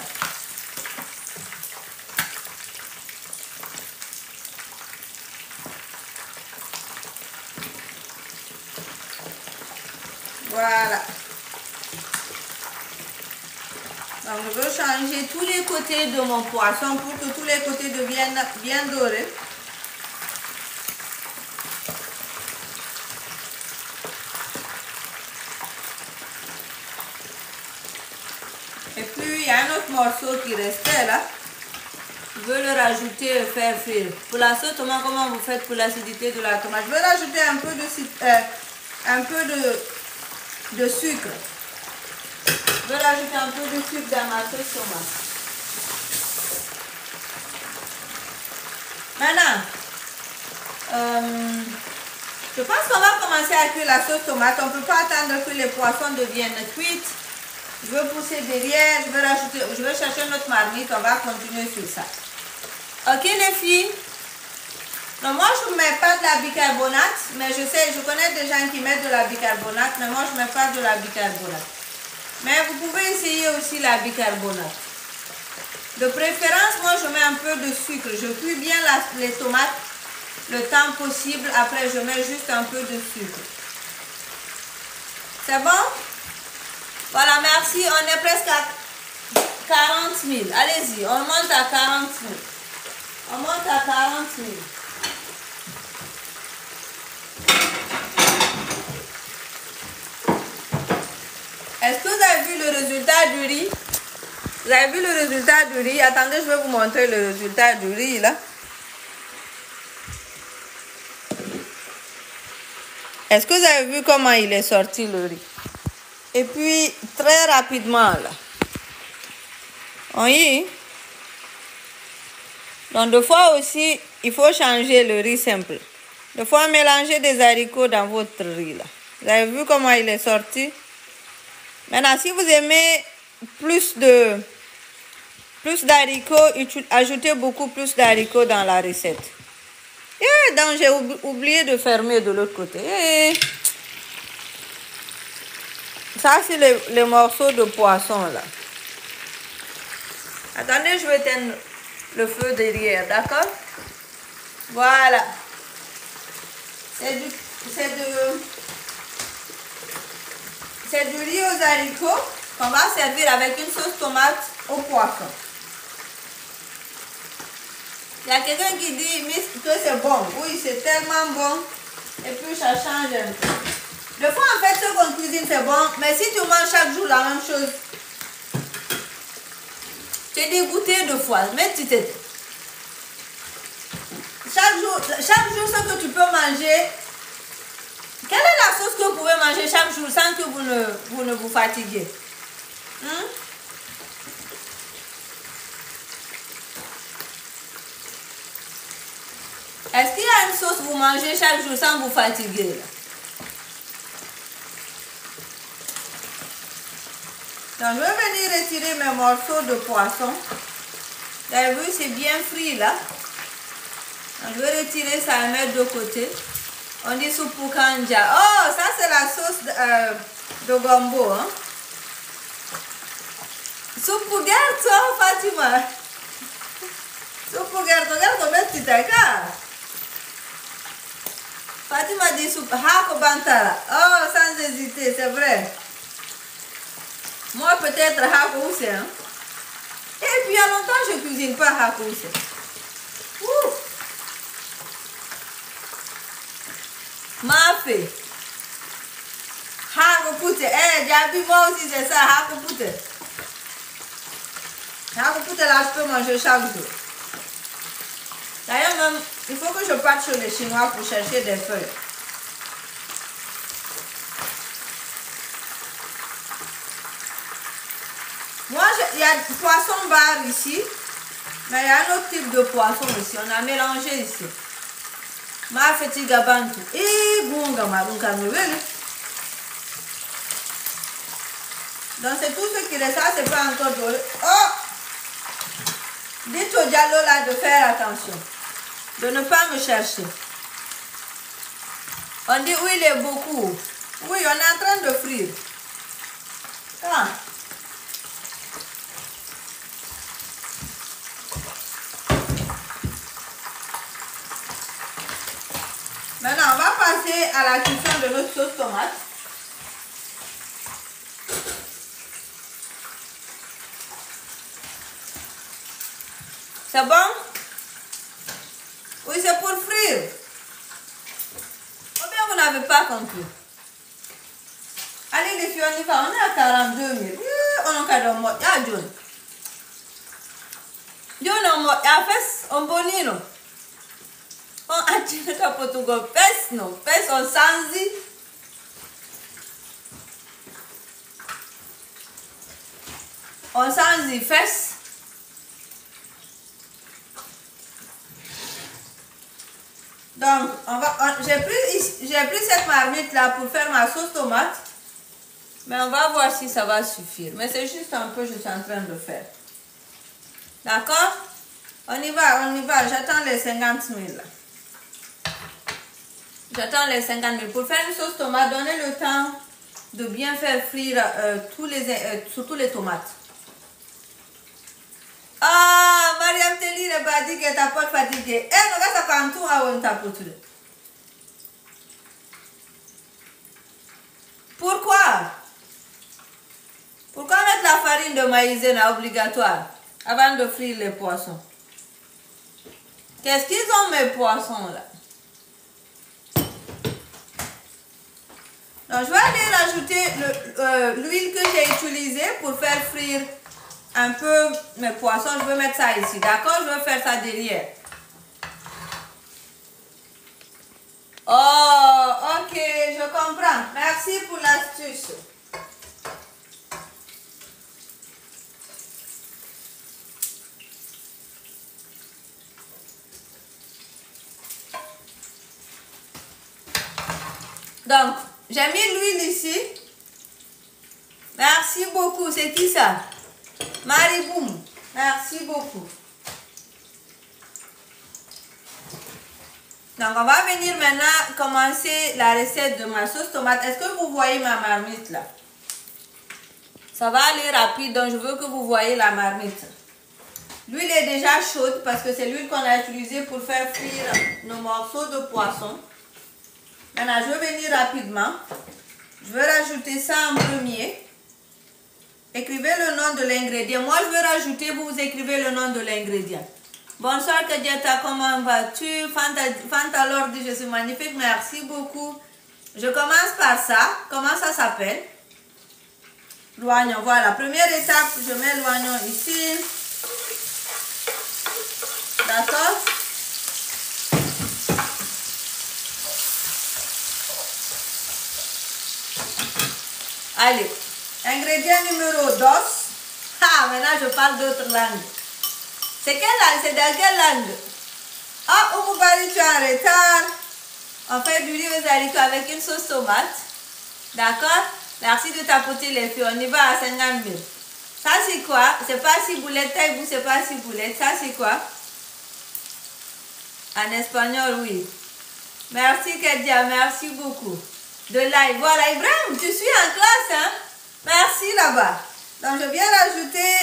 Voilà. Donc je veux changer tous les côtés de mon poisson pour que tous les côtés deviennent bien dorés. Et puis il y a un autre morceau qui restait là. Je veux le rajouter et faire frire. Pour la sauce tomate, comment vous faites pour l'acidité de la tomate? Je veux rajouter un peu de sucre. Je vais rajouter un peu de sucre dans ma sauce tomate. Maintenant, je pense qu'on va commencer à cuire la sauce tomate. On ne peut pas attendre que les poissons deviennent cuits. Je vais pousser derrière, je vais chercher notre marmite, on va continuer sur ça. Ok les filles? Donc moi je ne mets pas de la bicarbonate, mais je connais des gens qui mettent de la bicarbonate, mais moi je ne mets pas de la bicarbonate. Mais vous pouvez essayer aussi la bicarbonate. De préférence, moi je mets un peu de sucre. Je cuis bien les tomates le temps possible, après je mets juste un peu de sucre. C'est bon? Voilà, merci. On est presque à 40 000. Allez-y, on monte à 40 000. On monte à 40 000. Est-ce que vous avez vu le résultat du riz? Vous avez vu le résultat du riz? Attendez, je vais vous montrer le résultat du riz là. Est-ce que vous avez vu comment il est sorti le riz? Et puis, très rapidement, là. Oui. Donc, deux fois aussi, il faut changer le riz simple. Deux fois, mélanger des haricots dans votre riz, là. Vous avez vu comment il est sorti? Maintenant, si vous aimez plus d'haricots, ajoutez beaucoup plus d'haricots dans la recette. Et donc, j'ai oublié de fermer de l'autre côté. Ça, c'est les morceaux de poisson, là. Attendez, je vais éteindre le feu derrière, d'accord? Voilà. C'est du riz aux haricots qu'on va servir avec une sauce tomate au poisson. Il y a quelqu'un qui dit que c'est bon. Oui, c'est tellement bon. Et puis ça change un peu. Des fois, en fait, ce qu'on cuisine, c'est bon. Mais si tu manges chaque jour la même chose, tu es dégoûté de fois. Mais tu t'es... Chaque jour, ce que tu peux manger... Quelle est la sauce que vous pouvez manger chaque jour sans que vous ne vous fatiguez? Est-ce qu'il y a une sauce que vous mangez chaque jour sans vous fatiguer? Donc, je vais venir retirer mes morceaux de poisson. Vous avez vu, c'est bien frit là. Donc, je vais retirer ça et mettre de côté. On dit soupe kanja. Oh, ça c'est la sauce de gombo. Hein? Soupe gerto, Fatima. Soupe gerto, mais tu t'as Fatima dit soupe hako bantara. Oh, sans hésiter, c'est vrai. Moi, peut-être hako ousse. Hein? Et puis, il y a longtemps, je ne cuisine pas hako ousse. Mafé. Hako poute. Eh, Jabi, moi aussi, c'est ça, hako poute. Hako poute, là, je peux manger chaque jour. D'ailleurs, même, il faut que je parte chez les Chinois pour chercher des feuilles. Moi, il y a du poisson bar ici, mais il y a un autre type de poisson ici. On a mélangé ici. Ma fatigue bantu. Et bunga marunka nouvelle. Donc, c'est tout ce qui reste. Ça, c'est pas encore doré. Oh! Dites au diallo là de faire attention. De ne pas me chercher. On dit oui, il est beaucoup. Oui, on est en train de frire. Ah. Maintenant, on va passer à la cuisson de notre sauce tomate. C'est bon? Oui, c'est pour frire. Ou bien vous n'avez pas compris? Allez les filles, on y va. On est à 42 000. On est à John. John, on bonino. On a tiré le Portugal. Pes, non. Pes, on s'enzi. On s'enzi, fesse. Donc, j'ai pris cette marmite là pour faire ma sauce tomate. Mais on va voir si ça va suffire. Mais c'est juste un peu, je suis en train de faire. D'accord? On y va. J'attends les 50 000 là. J'attends les 50 000. Pour faire une sauce tomate, donnez le temps de bien faire frire surtout les tomates. Ah, Mariam Teli ne pas dit qu'elle t'a pas fatigué. Eh, on va ça tout à on t'a potu. Pourquoi? Pourquoi mettre la farine de maïzena obligatoire avant de frire les poissons? Qu'est-ce qu'ils ont mes poissons là? Donc, je vais aller rajouter l'huile que j'ai utilisée pour faire frire un peu mes poissons. Je vais mettre ça ici, d'accord? Je vais faire ça derrière. Oh, ok, je comprends. Merci pour l'astuce. Donc, j'ai mis l'huile ici. Merci beaucoup. C'est qui ça? Mariboum. Merci beaucoup. Donc, on va venir maintenant commencer la recette de ma sauce tomate. Est-ce que vous voyez ma marmite là? Ça va aller rapide, donc je veux que vous voyez la marmite. L'huile est déjà chaude parce que c'est l'huile qu'on a utilisée pour faire frire nos morceaux de poisson. Maintenant, je vais venir rapidement. Je vais rajouter ça en premier. Écrivez le nom de l'ingrédient. Moi, je vais rajouter, vous écrivez le nom de l'ingrédient. Bonsoir, Kadiata, comment vas-tu? Fanta Lord dit, je suis magnifique, merci beaucoup. Je commence par ça. Comment ça s'appelle? L'oignon. Voilà, première étape, je mets l'oignon ici. D'accord? Allez, ingrédient numéro 2. Ah, maintenant je parle d'autres langues. C'est quelle langue? C'est dans quelle langue? Ah, Oumoubari, tu es en retard. On fait du riz aux haricots avec une sauce tomate. D'accord? Merci de tapoter les filles. On y va à 50 000. Ça, c'est quoi? C'est pas ciboulette. Taille-vous, c'est pas ciboulette. Ça, c'est quoi? En espagnol, oui. Merci, Kadia. Merci beaucoup. De l'ail. Voilà, Ibrahim, tu suis en classe, hein? Merci là-bas. Donc, je viens rajouter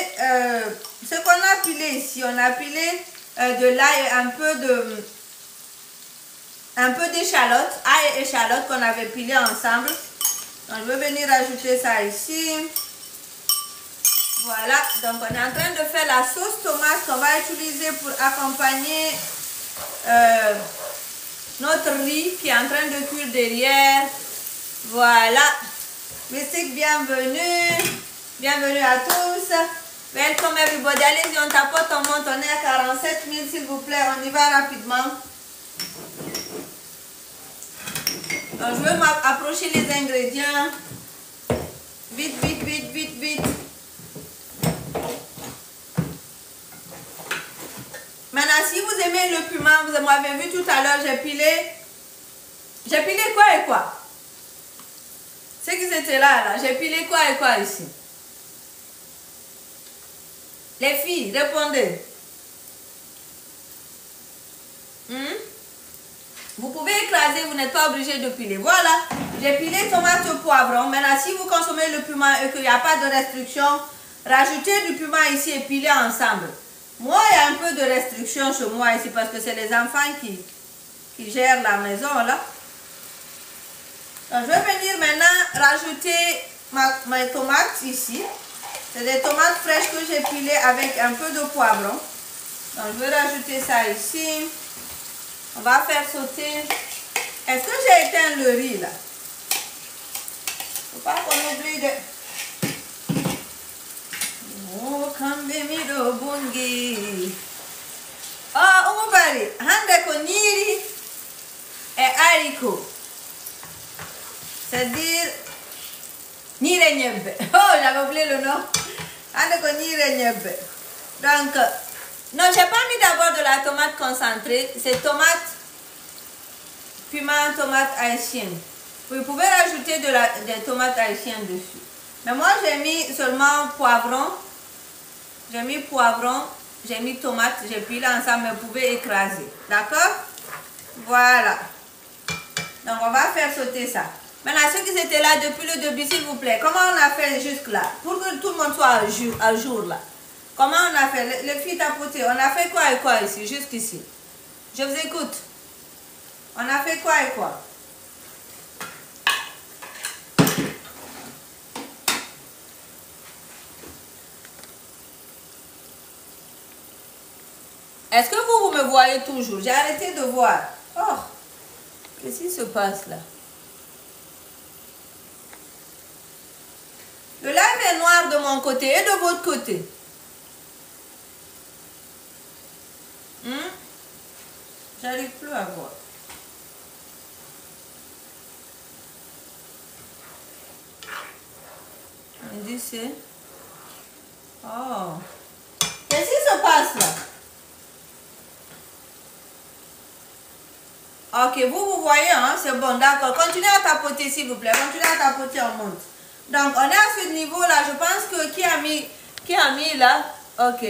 ce qu'on a pilé ici. On a pilé de l'ail et un peu d'échalote. Ail et échalote qu'on avait pilé ensemble. Donc, je vais venir rajouter ça ici. Voilà. Donc, on est en train de faire la sauce tomate qu'on va utiliser pour accompagner notre riz qui est en train de cuire derrière. Voilà. Mystique, bienvenue. Bienvenue à tous. Welcome everybody. Allez-y, on tapote, on monte. On est à 47 000, s'il vous plaît. On y va rapidement. Donc, je vais m'approcher les ingrédients. Vite, vite, vite, vite, vite. Maintenant, si vous aimez le piment, vous m'avez vu tout à l'heure, j'ai pilé quoi et quoi? Ceux qui étaient là, j'ai pilé quoi et quoi ici? Les filles, répondez. Vous pouvez écraser, vous n'êtes pas obligé de piler. Voilà, j'ai pilé tomate poivron. Maintenant, si vous consommez le piment et qu'il n'y a pas de restriction, rajoutez du piment ici et pilez ensemble. Moi, il y a un peu de restriction chez moi ici parce que c'est les enfants qui gèrent la maison là. Donc, je vais venir maintenant rajouter mes tomates ici. C'est des tomates fraîches que j'ai pilées avec un peu de poivron. Donc, je vais rajouter ça ici. On va faire sauter. Est-ce que j'ai éteint le riz là? Faut pas qu'on oublie de... Oh, Kambemido Bungi. Oh, Oumubari. Hande ko nyiri et haricot. C'est-à-dire nyire nyebbe. Oh, j'avais oublié le nom. Hande ko nyire nyebbe. Donc, non, j'ai pas mis d'abord de la tomate concentrée. C'est tomate, piment, tomate haïtienne. Vous pouvez rajouter des tomates haïtiennes dessus. Mais moi, j'ai mis seulement poivron. J'ai mis poivron, j'ai mis tomate, j'ai pilé ensemble, mais vous pouvez écraser. D'accord? Voilà. Donc, on va faire sauter ça. Maintenant, ceux qui étaient là depuis le début, s'il vous plaît, comment on a fait jusque-là? Pour que tout le monde soit à jour là. Comment on a fait? Les filles tapotées, on a fait quoi et quoi ici? Jusqu'ici. Je vous écoute. On a fait quoi et quoi? Est-ce que vous me voyez toujours? J'ai arrêté de voir. Oh, qu'est-ce qui se passe là? Le live est noir de mon côté et de votre côté. J'arrive plus à voir. On dit c'est... Oh. Qu'est-ce qui se passe là? Ok, vous voyez, hein? C'est bon, d'accord. Continuez à tapoter, s'il vous plaît. Continuez à tapoter, on monte. Donc, on est à ce niveau-là. Je pense que qui a mis là? Ok.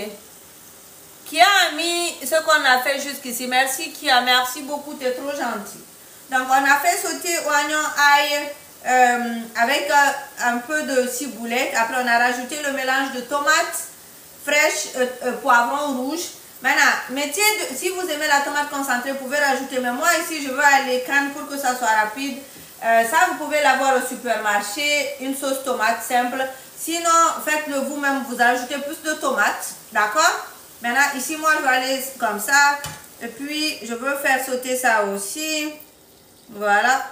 Qui a mis ce qu'on a fait jusqu'ici? Merci, Kia. Merci beaucoup, tu es trop gentil. Donc, on a fait sauter oignon, ail, avec un peu de ciboulette. Après, on a rajouté le mélange de tomates fraîches, poivron rouge. Maintenant, si vous aimez la tomate concentrée, vous pouvez rajouter. Mais moi, ici, je veux aller canne pour que ça soit rapide. Ça, vous pouvez l'avoir au supermarché, une sauce tomate simple. Sinon, faites-le vous-même, vous ajoutez plus de tomates. D'accord? Maintenant, ici, moi, je vais aller comme ça. Et puis, je veux faire sauter ça aussi. Voilà.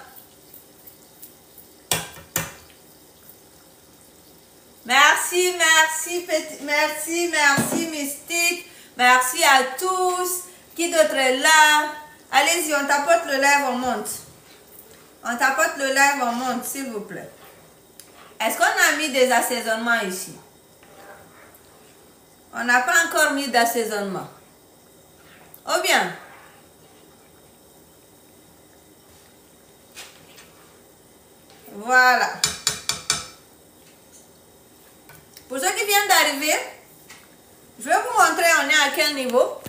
Merci, Mystique. Merci à tous. Qui d'autre est là? Allez-y, on tapote le live, on monte. On tapote le live, on monte, s'il vous plaît. Est-ce qu'on a mis des assaisonnements ici? On n'a pas encore mis d'assaisonnement. Oh bien. Voilà. Pour ceux qui viennent d'arriver, je vais vous montrer on est à quel niveau.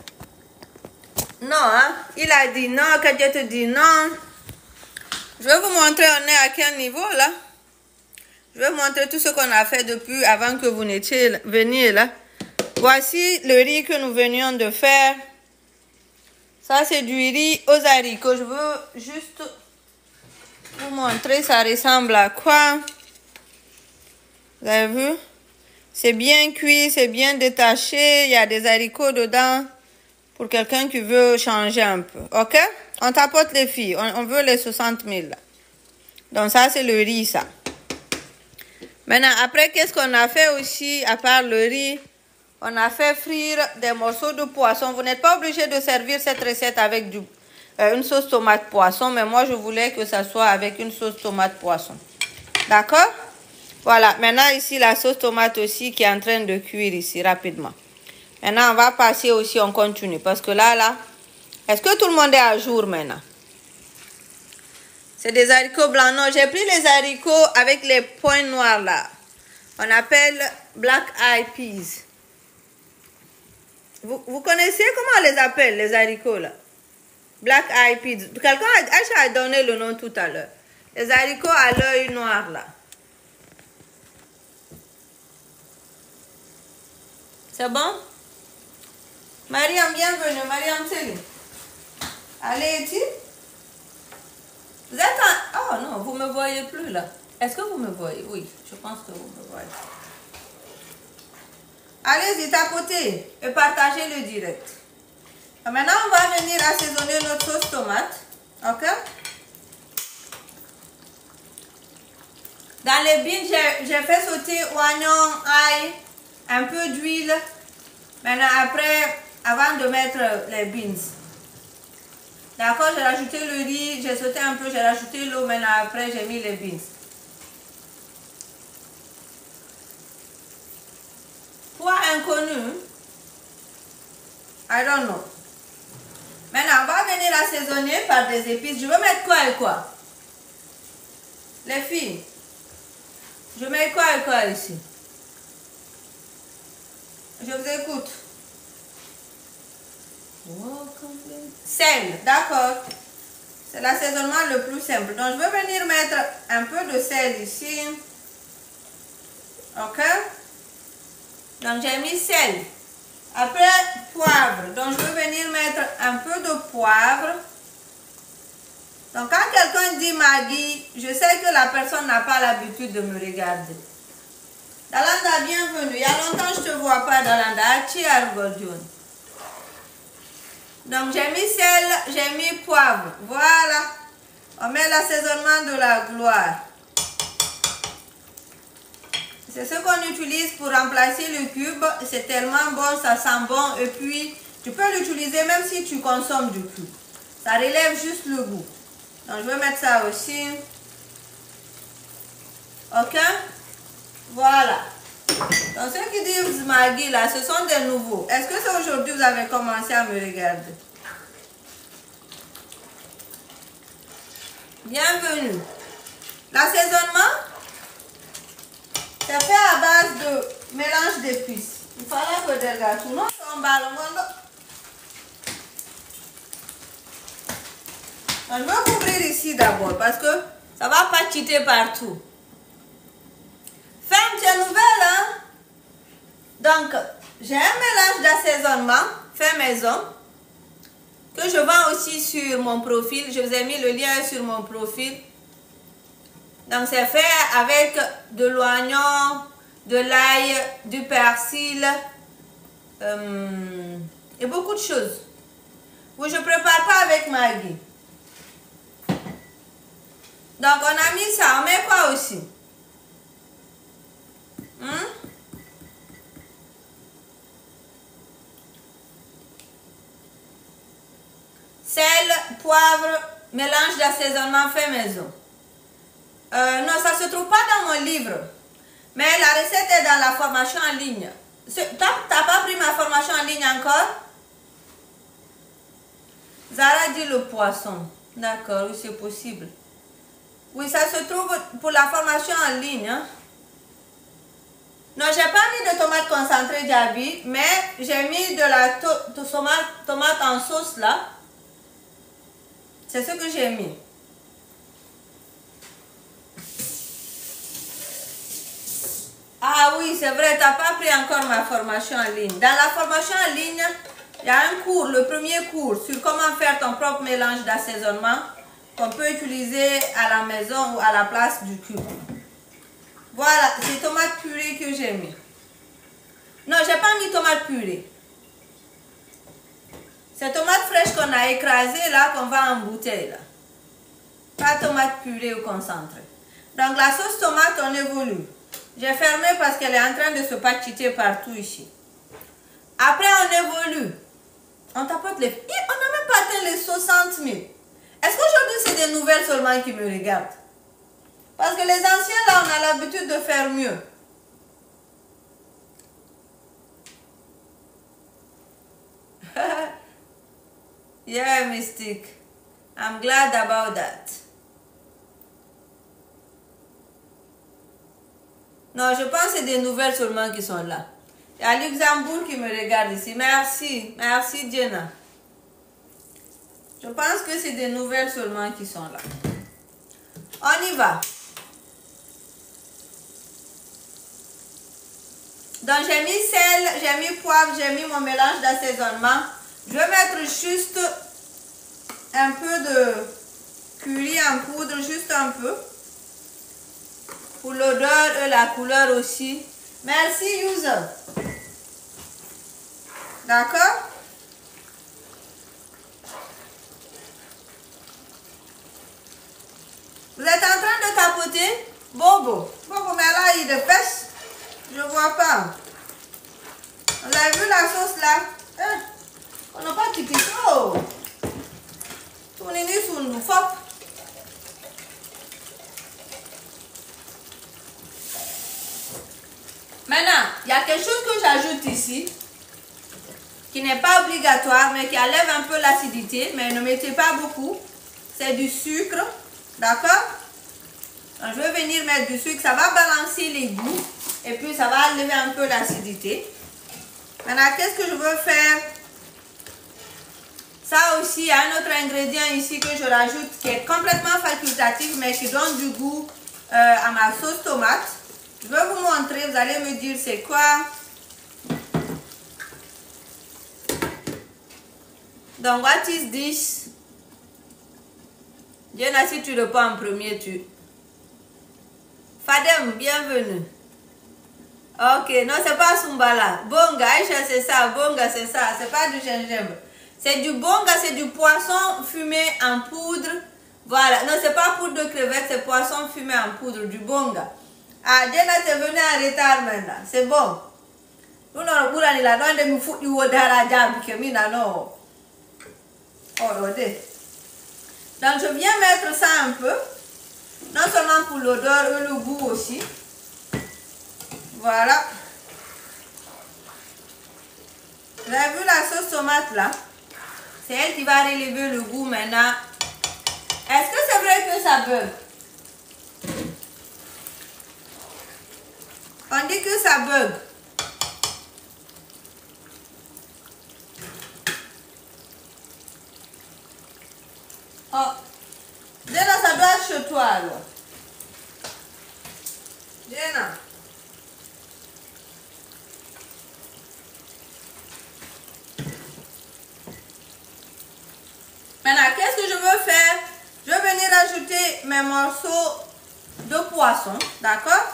Non, hein? Il a dit non, Kadia te dit non. Je vais vous montrer on est à quel niveau là. Je vais vous montrer tout ce qu'on a fait depuis avant que vous n'étiez venu là. Voici le riz que nous venions de faire. Ça c'est du riz aux haricots. Je veux juste vous montrer ça ressemble à quoi. Vous avez vu? C'est bien cuit, c'est bien détaché. Il y a des haricots dedans pour quelqu'un qui veut changer un peu. Ok? On tapote les filles. On veut les 60 000. Là. Donc ça, c'est le riz, ça. Maintenant, après, qu'est-ce qu'on a fait aussi, à part le riz? On a fait frire des morceaux de poisson. Vous n'êtes pas obligé de servir cette recette avec une sauce tomate poisson. Mais moi, je voulais que ça soit avec une sauce tomate poisson. D'accord? Voilà, maintenant ici la sauce tomate aussi qui est en train de cuire ici rapidement. Maintenant on va passer aussi, on continue parce que là, est-ce que tout le monde est à jour maintenant? C'est des haricots blancs. Non, j'ai pris les haricots avec les points noirs là. On appelle black eyed peas. Vous connaissez comment on les appelle les haricots là? Black eyed peas. Quelqu'un a donné le nom tout à l'heure. Les haricots à l'œil noir là. C'est bon? Mariam, bienvenue. Mariam Céline. Allez, ici. Vous êtes en... Oh non, vous ne me voyez plus là. Est-ce que vous me voyez? Oui, je pense que vous me voyez. Allez-y, tapotez et partagez le direct. Et maintenant, on va venir assaisonner notre sauce tomate. Ok? Dans les beans, j'ai fait sauter oignon, ail, un peu d'huile. Maintenant, après, avant de mettre les beans. D'accord, j'ai rajouté le riz, j'ai sauté un peu, j'ai rajouté l'eau. Maintenant, après, j'ai mis les beans. Poids inconnu. I don't know. Maintenant, on va venir assaisonner par des épices. Je veux mettre quoi et quoi? Les filles. Je mets quoi et quoi ici? Je vous écoute. Sel, d'accord. C'est l'assaisonnement le plus simple. Donc, je vais venir mettre un peu de sel ici. Ok? Donc, j'ai mis sel. Après, poivre. Donc, je vais venir mettre un peu de poivre. Donc, quand quelqu'un dit Maggi, je sais que la personne n'a pas l'habitude de me regarder. Dalanda, bienvenue. Il y a longtemps que je ne te vois pas, Dalanda. Donc, j'ai mis sel, j'ai mis poivre. Voilà. On met l'assaisonnement de la gloire. C'est ce qu'on utilise pour remplacer le cube. C'est tellement bon, ça sent bon. Et puis, tu peux l'utiliser même si tu consommes du cube. Ça relève juste le goût. Donc, je vais mettre ça aussi. Ok? Voilà. Donc, ceux qui disent Maggi, là, ce sont des nouveaux. Est-ce que c'est aujourd'hui que vous avez commencé à me regarder? Bienvenue. L'assaisonnement, c'est fait à base de mélange d'épices. Il fallait que des gâteaux. Non, c'est un ballon. Je vais couvrir ici d'abord parce que Ça va pas cheater partout. Ferme tes nouvelles, hein? Donc, j'ai un mélange d'assaisonnement fait maison que je vends aussi sur mon profil. Je vous ai mis le lien sur mon profil. Donc, c'est fait avec de l'oignon, de l'ail, du persil et beaucoup de choses. Oui, je ne prépare pas avec Maggi. Donc, on a mis ça. On met quoi aussi? Sel, poivre, mélange d'assaisonnement fait maison. Non, ça ne se trouve pas dans mon livre. Mais la recette est dans la formation en ligne. Tu n'as pas pris ma formation en ligne encore? Zara dit le poisson. D'accord, oui, c'est possible. Oui, ça se trouve pour la formation en ligne. Hein? Non, j'ai pas mis de tomate concentrée Diaby, mais j'ai mis de la tomate en sauce là. C'est ce que j'ai mis. Ah oui, c'est vrai, tu n'as pas pris encore ma formation en ligne. Dans la formation en ligne, il y a un cours, le premier cours, sur comment faire ton propre mélange d'assaisonnement qu'on peut utiliser à la maison ou à la place du cube. Voilà, c'est tomate purée que j'ai mis. Non, je n'ai pas mis tomate purée. C'est tomate fraîche qu'on a écrasée là, qu'on va en bouteille là. Pas tomate purée ou concentrée. Donc la sauce tomate, on évolue. J'ai fermé parce qu'elle est en train de se patchiter partout ici. Après, on évolue. On tapote les... On n'a même pas atteint les 60 000. Est-ce qu'aujourd'hui, c'est des nouvelles seulement qui me regardent? Parce que les anciens, là, on a l'habitude de faire mieux. Yeah, Mystique. I'm glad about that. Non, je pense que c'est des nouvelles seulement qui sont là. Il y a Luxembourg qui me regarde ici. Merci. Merci, Jenna. Je pense que c'est des nouvelles seulement qui sont là. On y va. Donc, j'ai mis sel, j'ai mis poivre, j'ai mis mon mélange d'assaisonnement. Je vais mettre juste un peu de curry en poudre, juste un peu. Pour l'odeur et la couleur aussi. Merci, user. D'accord? Vous êtes en train de tapoter? Bobo. Bobo, mais là, il est fesses. Je vois pas. Vous avez vu la sauce là? Hein? On n'a pas quitté ça. On est mis sur une fop. Maintenant, il y a quelque chose que j'ajoute ici, qui n'est pas obligatoire, mais qui enlève un peu l'acidité, mais ne mettez pas beaucoup. C'est du sucre, d'accord? Je vais venir mettre du sucre, ça va balancer les goûts, et puis ça va enlever un peu l'acidité. Maintenant, qu'est-ce que je veux faire? Ça aussi, il y a un autre ingrédient ici que je rajoute, qui est complètement facultatif, mais qui donne du goût à ma sauce tomate. Je vais vous montrer, vous allez me dire c'est quoi. Donc, what is this? Diana, si tu le prends en premier, tu... Fadem, bienvenue. Ok, non, c'est pas Sumbala. Bonga, Aïcha, c'est ça. Bonga, c'est ça. C'est pas du gingembre. C'est du bonga, c'est du poisson fumé en poudre. Voilà. Non, c'est pas poudre de crevettes, c'est poisson fumé en poudre, du bonga. Ah, Diana, t'es venu en retard maintenant. C'est bon. Nous, on a dit là, non, nous fout du wadara jam, que mina non. Oh, regardez. Donc, je viens mettre ça un peu. Non seulement pour l'odeur et le goût aussi. Voilà. Vous avez vu la sauce tomate là? C'est elle qui va relever le goût maintenant. Est-ce que c'est vrai que ça bug? On dit que ça bug. Oh. Déjà, ça doit être chez toi alors. mes morceaux de poisson, d'accord?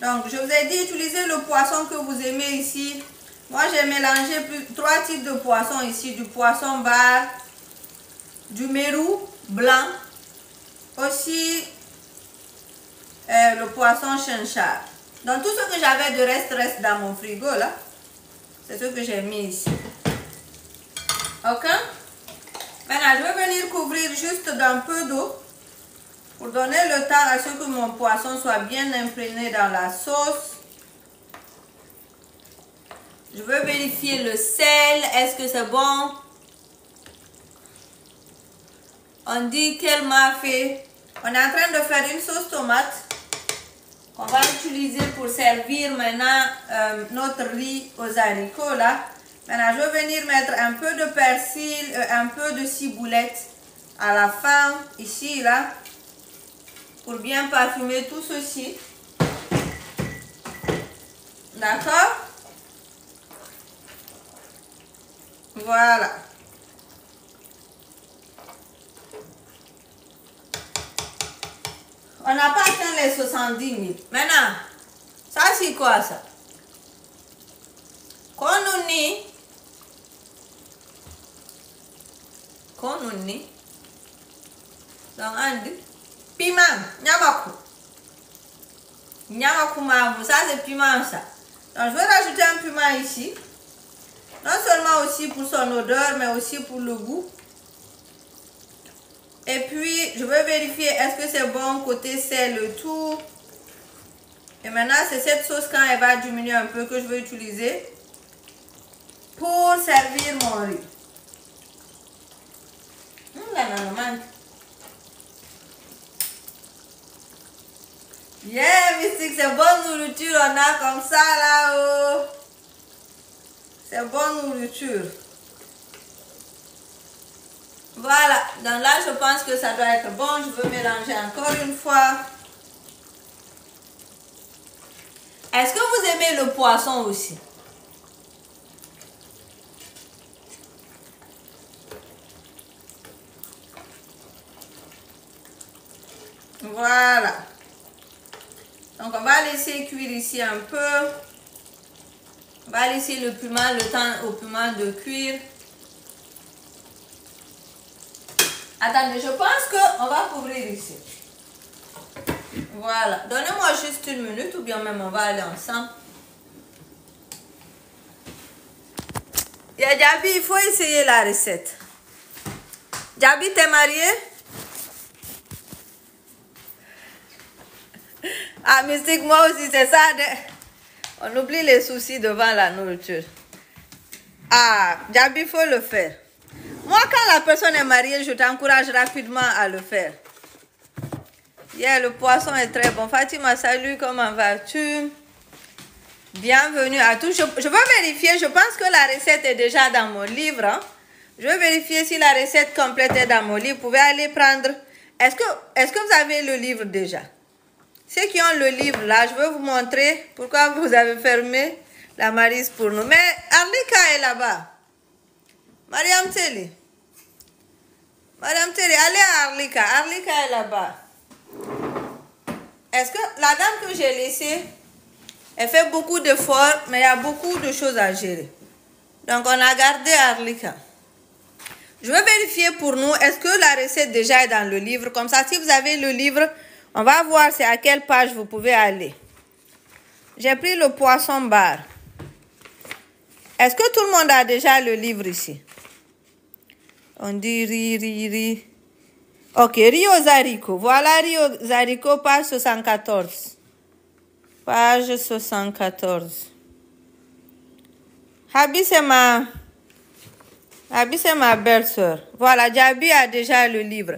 Donc, je vous ai dit, utilisez le poisson que vous aimez ici. Moi, j'ai mélangé 3 types de poissons ici. Du poisson bar, du mérou blanc, aussi le poisson chinchard. Donc, tout ce que j'avais de reste dans mon frigo, là. C'est ce que j'ai mis ici. Ok? Maintenant, je vais venir couvrir juste d'un peu d'eau pour donner le temps à ce que mon poisson soit bien imprégné dans la sauce. Je veux vérifier le sel. Est-ce que c'est bon? On dit qu'elle m'a fait. On est en train de faire une sauce tomate qu'on va utiliser pour servir maintenant notre riz aux haricots là. Maintenant, je vais venir mettre un peu de persil, un peu de ciboulette à la fin, ici là, pour bien parfumer tout ceci. D'accord? Voilà. On n'a pas atteint les 70 000. Maintenant, ça c'est quoi ça? Konuni. Donc, on dit piment. Nyamaku. Nyamaku mabu. Ça c'est piment ça. Donc, je vais rajouter un piment ici. Non seulement aussi pour son odeur, mais aussi pour le goût. Et puis, je vais vérifier est-ce que c'est bon côté sel le tout. Et maintenant, c'est cette sauce quand elle va diminuer un peu que je vais utiliser pour servir mon riz. Yeah, Mystique, c'est bonne nourriture, on a comme ça là-haut. C'est bonne nourriture. Voilà, donc là je pense que ça doit être bon. Je veux mélanger encore une fois. Est-ce que vous aimez le poisson aussi? Voilà. Donc on va laisser cuire ici un peu. On va laisser le temps au piment de cuire. Attendez, je pense qu'on va couvrir ici. Voilà. Donnez-moi juste une minute ou bien même on va aller ensemble. Djabi, il faut essayer la recette. Djabi, t'es marié? Ah, Mystique, moi aussi, c'est ça. On oublie les soucis devant la nourriture. Ah, Djabi, il faut le faire. Moi, quand la personne est mariée, je t'encourage rapidement à le faire. Yeah, le poisson est très bon. Fatima, salut, comment vas-tu? Bienvenue à tous. Je veux vérifier, je pense que la recette est déjà dans mon livre. Hein? Je veux vérifier si la recette complète est dans mon livre. Vous pouvez aller prendre... Est-ce que vous avez le livre déjà? Ceux qui ont le livre là, je veux vous montrer pourquoi vous avez fermé la Maryse pour nous. Mais Arlika est là-bas. Mariam Teli. Madame Télé, allez à Arlika. Arlika est là-bas. Est-ce que la dame que j'ai laissée, elle fait beaucoup d'efforts, mais il y a beaucoup de choses à gérer. Donc, on a gardé Arlika. Je vais vérifier pour nous, est-ce que la recette déjà est dans le livre? Comme ça, si vous avez le livre, on va voir c'est à quelle page vous pouvez aller. J'ai pris le poisson bar. Est-ce que tout le monde a déjà le livre ici? On dit riz. Ok, riz aux haricots. Voilà riz aux haricots, page 74. Page 74. Habi, c'est ma belle-sœur. Voilà, Djabi a déjà le livre.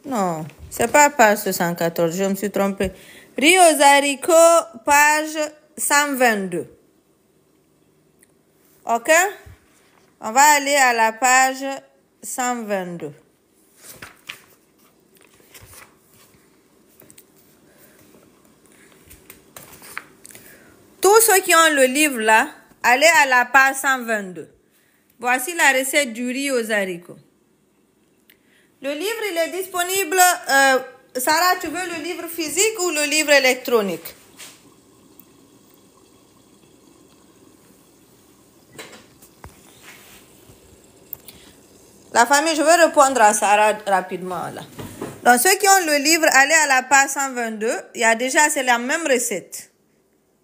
Non, c'est pas page 74, je me suis trompée. Riz aux haricots, page 122. Ok? On va aller à la page 122. Tous ceux qui ont le livre là, allez à la page 122. Voici la recette du riz aux haricots. Le livre, il est disponible. Sarah, tu veux le livre physique ou le livre électronique? La famille, je vais répondre à Sarah rapidement là. Donc, ceux qui ont le livre, allez à la page 122. Il y a déjà, c'est la même recette.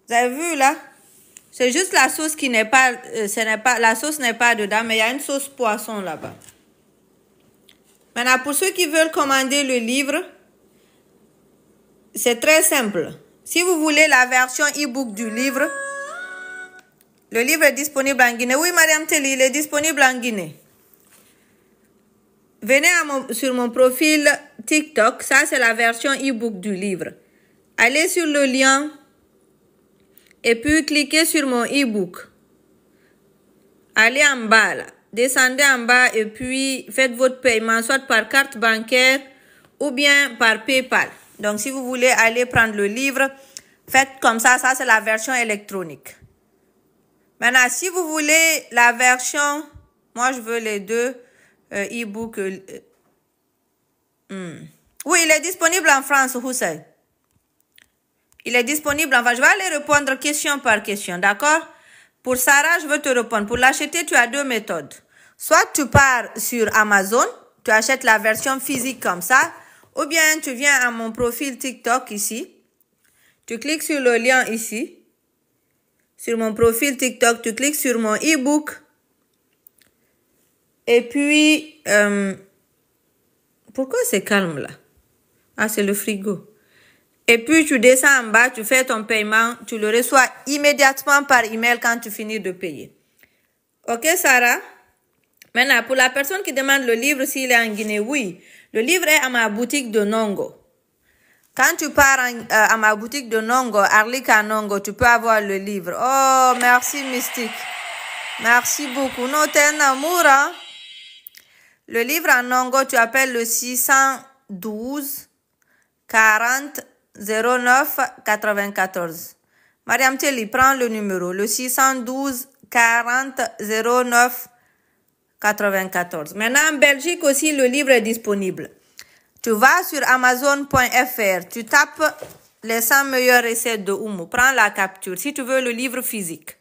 Vous avez vu là? C'est juste la sauce qui n'est pas, la sauce n'est pas dedans, mais il y a une sauce poisson là-bas. Maintenant, pour ceux qui veulent commander le livre, c'est très simple. Si vous voulez la version e-book du livre, le livre est disponible en Guinée. Oui, Mariam Telly, il est disponible en Guinée. Venez sur mon profil TikTok. Ça, c'est la version e-book du livre. Allez sur le lien et puis cliquez sur mon e-book. Allez en bas, là. Descendez en bas et puis faites votre paiement, soit par carte bancaire ou bien par PayPal. Donc, si vous voulez aller prendre le livre, faites comme ça. Ça, c'est la version électronique. Maintenant, si vous voulez la version, moi, je veux les deux. E-book. Oui, il est disponible en France, Hussein. Il est disponible en France. Je vais aller répondre question par question, d'accord? Pour Sarah, je veux te répondre. Pour l'acheter, tu as deux méthodes. Soit tu pars sur Amazon, tu achètes la version physique comme ça, ou bien tu viens à mon profil TikTok ici. Tu cliques sur le lien ici. Sur mon profil TikTok, tu cliques sur mon e-book. Et puis, pourquoi c'est calme là? Ah, c'est le frigo. Et puis, tu descends en bas, tu fais ton paiement, tu le reçois immédiatement par email quand tu finis de payer. Ok, Sarah? Maintenant, pour la personne qui demande le livre s'il est en Guinée, oui. Le livre est à ma boutique de Nongo. Quand tu pars à ma boutique de Nongo, Arlika Nongo, tu peux avoir le livre. Oh, merci Mystique. Merci beaucoup. Non, t'es un amour, hein? Le livre en Nongo, tu appelles le 612 40 09 94. Mariam Telly, prends le numéro, le 612 40 09 94. Maintenant, en Belgique aussi, le livre est disponible. Tu vas sur Amazon.fr, tu tapes les 100 meilleures recettes de Oumou. Prends la capture si tu veux le livre physique.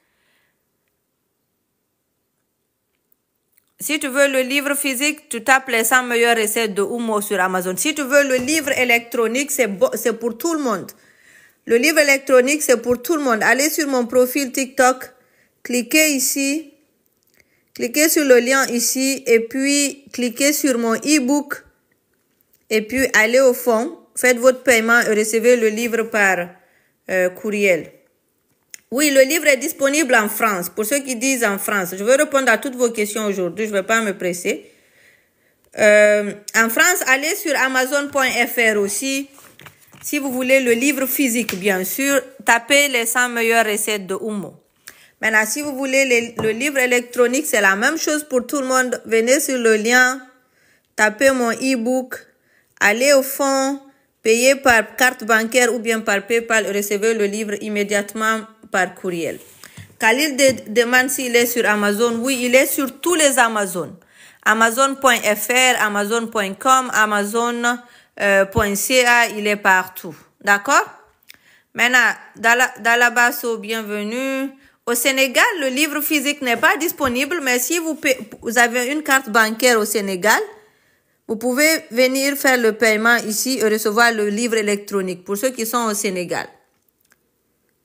Si tu veux le livre physique, tu tapes les 100 meilleures recettes de Oumou sur Amazon. Si tu veux le livre électronique, c'est pour tout le monde. Le livre électronique, c'est pour tout le monde. Allez sur mon profil TikTok, cliquez ici, cliquez sur le lien ici, et puis cliquez sur mon e-book, et puis allez au fond, faites votre paiement et recevez le livre par courriel. Oui, le livre est disponible en France. Pour ceux qui disent en France, je vais répondre à toutes vos questions aujourd'hui. Je ne vais pas me presser. En France, allez sur Amazon.fr aussi. Si vous voulez le livre physique, bien sûr, tapez les 100 meilleures recettes de Oumou. Maintenant, si vous voulez le livre électronique, c'est la même chose pour tout le monde. Venez sur le lien, tapez mon e-book, allez au fond, payez par carte bancaire ou bien par PayPal, recevez le livre immédiatement par courriel. Khalil demande s'il est sur Amazon. Oui, il est sur tous les Amazon. Amazon.fr, Amazon.com, Amazon.ca, il est partout. D'accord? Maintenant, Dalabasso, bienvenue. Au Sénégal, le livre physique n'est pas disponible, mais si vous avez une carte bancaire au Sénégal, vous pouvez venir faire le paiement ici et recevoir le livre électronique pour ceux qui sont au Sénégal.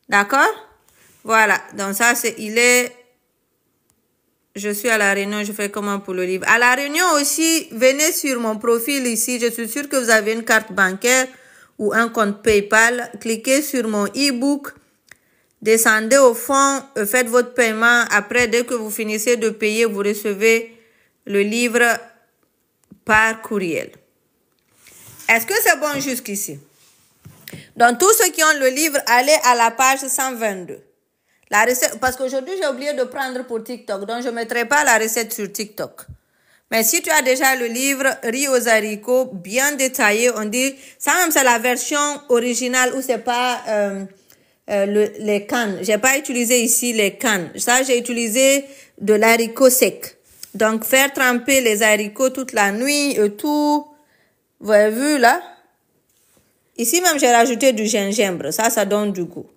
D'accord? Voilà. Donc ça, je suis à La Réunion, je fais comment pour le livre? À La Réunion aussi, venez sur mon profil ici. Je suis sûre que vous avez une carte bancaire ou un compte PayPal. Cliquez sur mon e-book. Descendez au fond, faites votre paiement. Après, dès que vous finissez de payer, vous recevez le livre par courriel. Est-ce que c'est bon jusqu'ici? Donc, tous ceux qui ont le livre, allez à la page 122. La recette, parce qu'aujourd'hui, j'ai oublié de prendre pour TikTok, donc je ne mettrai pas la recette sur TikTok. Mais si tu as déjà le livre riz aux haricots, bien détaillé, on dit, ça même c'est la version originale où c'est pas les cannes. J'ai pas utilisé ici les cannes. Ça, j'ai utilisé de l'haricot sec. Donc, faire tremper les haricots toute la nuit et tout. Vous avez vu là? Ici même, j'ai rajouté du gingembre. Ça donne du goût.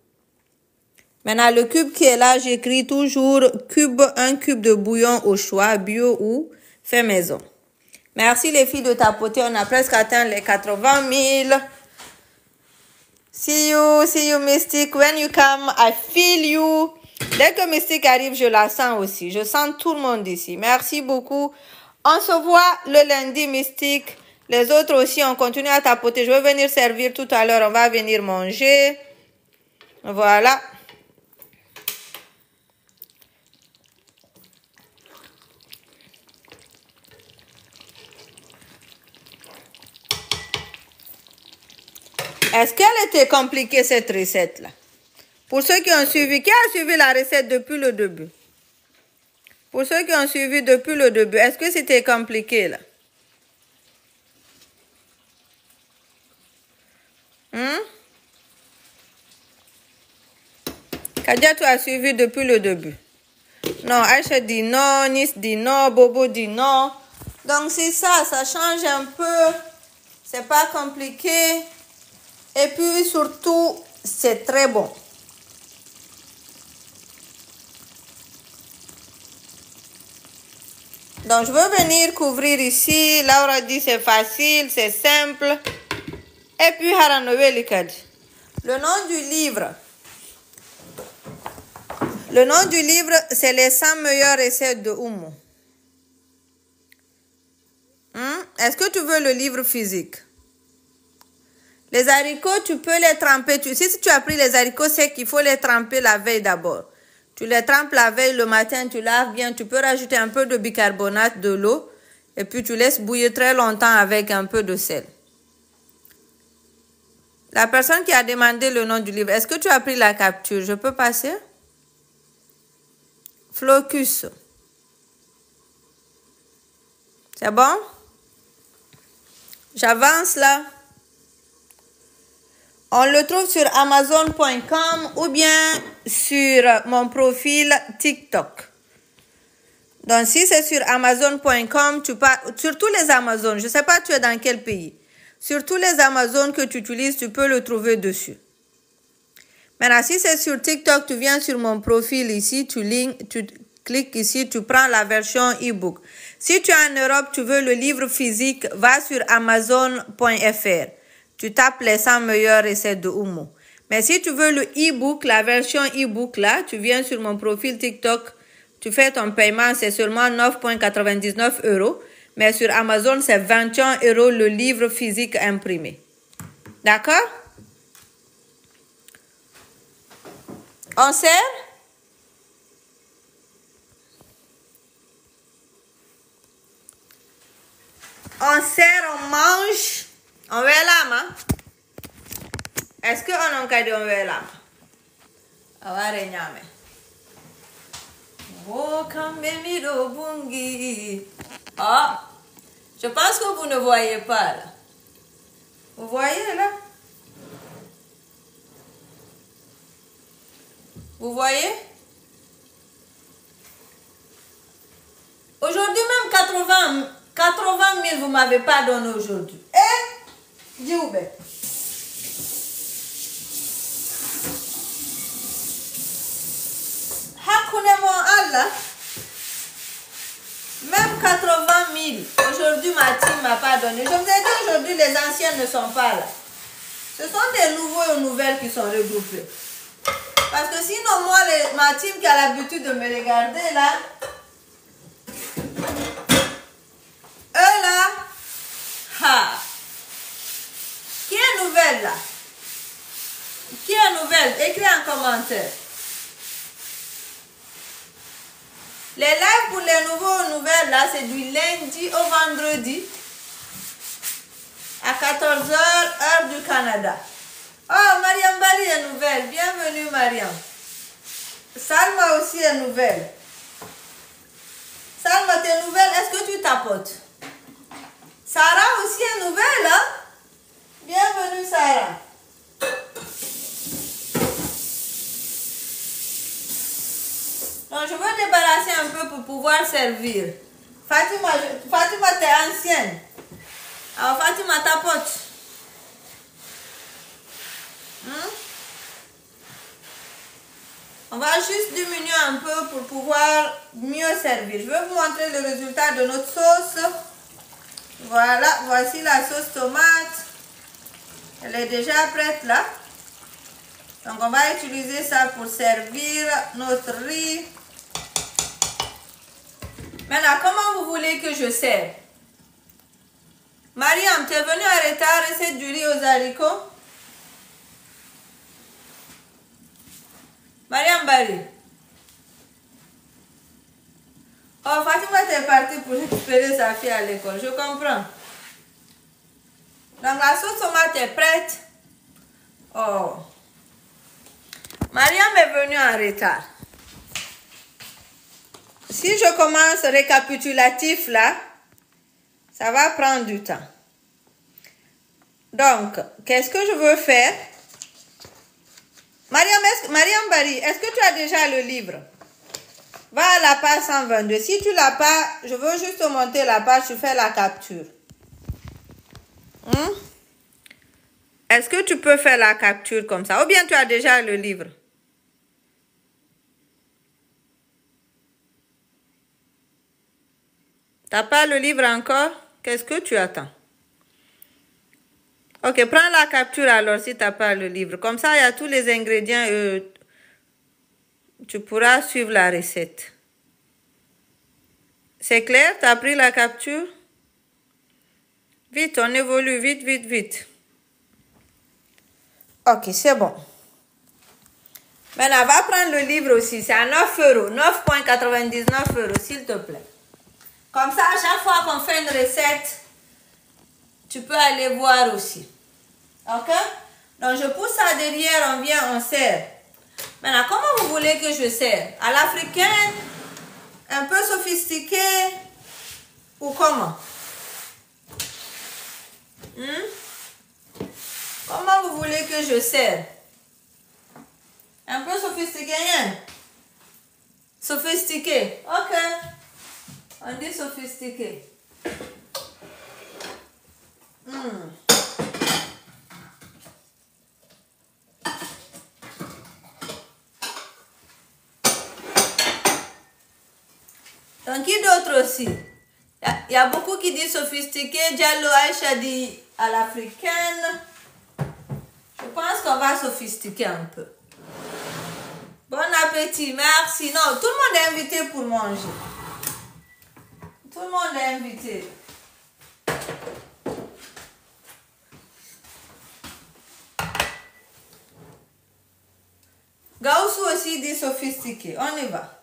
Maintenant, le cube qui est là, j'écris toujours un cube de bouillon au choix, bio ou fait maison. Merci les filles de tapoter. On a presque atteint les 80 000. See you Mystique. When you come, I feel you. Dès que Mystique arrive, je la sens aussi. Je sens tout le monde ici. Merci beaucoup. On se voit le lundi, Mystique. Les autres aussi, on continue à tapoter. Je vais venir servir tout à l'heure. On va venir manger. Voilà. Est-ce qu'elle était compliquée, cette recette-là? Pour ceux qui ont suivi, qui a suivi la recette depuis le début? Pour ceux qui ont suivi depuis le début, est-ce que c'était compliqué, là? Kadia, tu as suivi depuis le début? Non, Aïcha dit non, Nice dit non, Bobo dit non. Donc, c'est ça, ça change un peu. C'est pas compliqué. Et puis, surtout, c'est très bon. Donc, je veux venir couvrir ici. Laura dit c'est facile, c'est simple. Et puis, Haranové Likad. Le nom du livre. Le nom du livre, c'est les 100 meilleures recettes de Oumou. Est-ce que tu veux le livre physique? Les haricots, tu peux les tremper. Si tu as pris les haricots secs, il faut les tremper la veille d'abord. Tu les trempes la veille, le matin, tu laves bien. Tu peux rajouter un peu de bicarbonate, de l'eau. Et puis, tu laisses bouillir très longtemps avec un peu de sel. La personne qui a demandé le nom du livre, est-ce que tu as pris la capture? Je peux passer? Flocus. C'est bon? J'avance là. On le trouve sur Amazon.com ou bien sur mon profil TikTok. Donc, si c'est sur Amazon.com, sur tous les Amazon, je ne sais pas tu es dans quel pays. Sur tous les Amazon que tu utilises, tu peux le trouver dessus. Maintenant, si c'est sur TikTok, tu viens sur mon profil ici, tu cliques ici, tu prends la version e-book. Si tu es en Europe, tu veux le livre physique, va sur Amazon.fr. Tu tapes les 100 meilleures recettes de Oumou. Mais si tu veux le e-book, la version e-book là, tu viens sur mon profil TikTok, tu fais ton paiement, c'est seulement 9,99 €. Mais sur Amazon, c'est 21 € le livre physique imprimé. D'accord? On sert? On sert, on mange. On va là, est-ce qu'on a un cadeau on va là? On va regarder. Oh, Kambemido Bungi. Oh, je pense que vous ne voyez pas là. Vous voyez là? Vous voyez? Aujourd'hui même 80 000 vous ne m'avez pas donné aujourd'hui. Eh? Dioube. Hakunemon Allah. Même 80 000. Aujourd'hui, ma team ne m'a pas donné. Je vous ai dit aujourd'hui, les anciennes ne sont pas là. Ce sont des nouveaux et nouvelles qui sont regroupés. Parce que sinon, moi, ma team qui a l'habitude de me regarder là, eux là, qui est nouvelle là? Qui est nouvelle? Écris en commentaire. Les lives pour les nouveaux nouvelles là, c'est du lundi au vendredi à 14 h heure du Canada. Oh, Mariam Bali est nouvelle. Bienvenue, Mariam. Salma aussi est nouvelle. Salma, t'es nouvelle. Est-ce que tu tapotes? Sarah aussi est nouvelle, hein? Bienvenue, Sarah. Donc, je veux débarrasser un peu pour pouvoir servir. Fatima, t'es ancienne. Alors, Fatima, tapote. On va juste diminuer un peu pour pouvoir mieux servir. Je vais vous montrer le résultat de notre sauce. Voilà, voici la sauce tomate. Elle est déjà prête là. Donc on va utiliser ça pour servir notre riz. Maintenant, comment vous voulez que je sers? Mariam, tu es venue arrêter la recette du riz aux haricots? Mariam Bari. Oh, Fatima est partie pour récupérer sa fille à l'école. Je comprends. Donc la sauce tomate est prête. Oh. Mariam est venue en retard. Si je commence récapitulatif là, ça va prendre du temps. Donc, qu'est-ce que je veux faire? Mariam Bari, est-ce que tu as déjà le livre? Va à la page 122. Si tu l'as pas, je veux juste monter la page, tu fais la capture. Est-ce que tu peux faire la capture comme ça? Ou bien tu as déjà le livre? Tu n'as pas le livre encore? Qu'est-ce que tu attends? Ok, prends la capture alors si tu n'as pas le livre. Comme ça, il y a tous les ingrédients et tu pourras suivre la recette. C'est clair? Tu as pris la capture? Vite, on évolue, vite, vite, vite. Ok, c'est bon. Maintenant, va prendre le livre aussi. C'est à 9 €, 9,99 €, s'il te plaît. Comme ça, à chaque fois qu'on fait une recette, tu peux aller voir aussi. Ok? Donc, je pousse ça derrière, on vient, on sert. Maintenant, comment vous voulez que je sers? À l'africaine? Un peu sophistiqué? Ou comment? Comment vous voulez que je sers? Un peu sophistiqué, hein? Sophistiqué. Ok. On dit sophistiqué. Donc, qui d'autre aussi? Il y a beaucoup qui disent sophistiqué. Diallo Aïcha dit à l'africaine. Je pense qu'on va sophistiquer un peu. Bon appétit, merci. Non, tout le monde est invité pour manger. Tout le monde est invité. Gaussou aussi dit sophistiqué. On y va.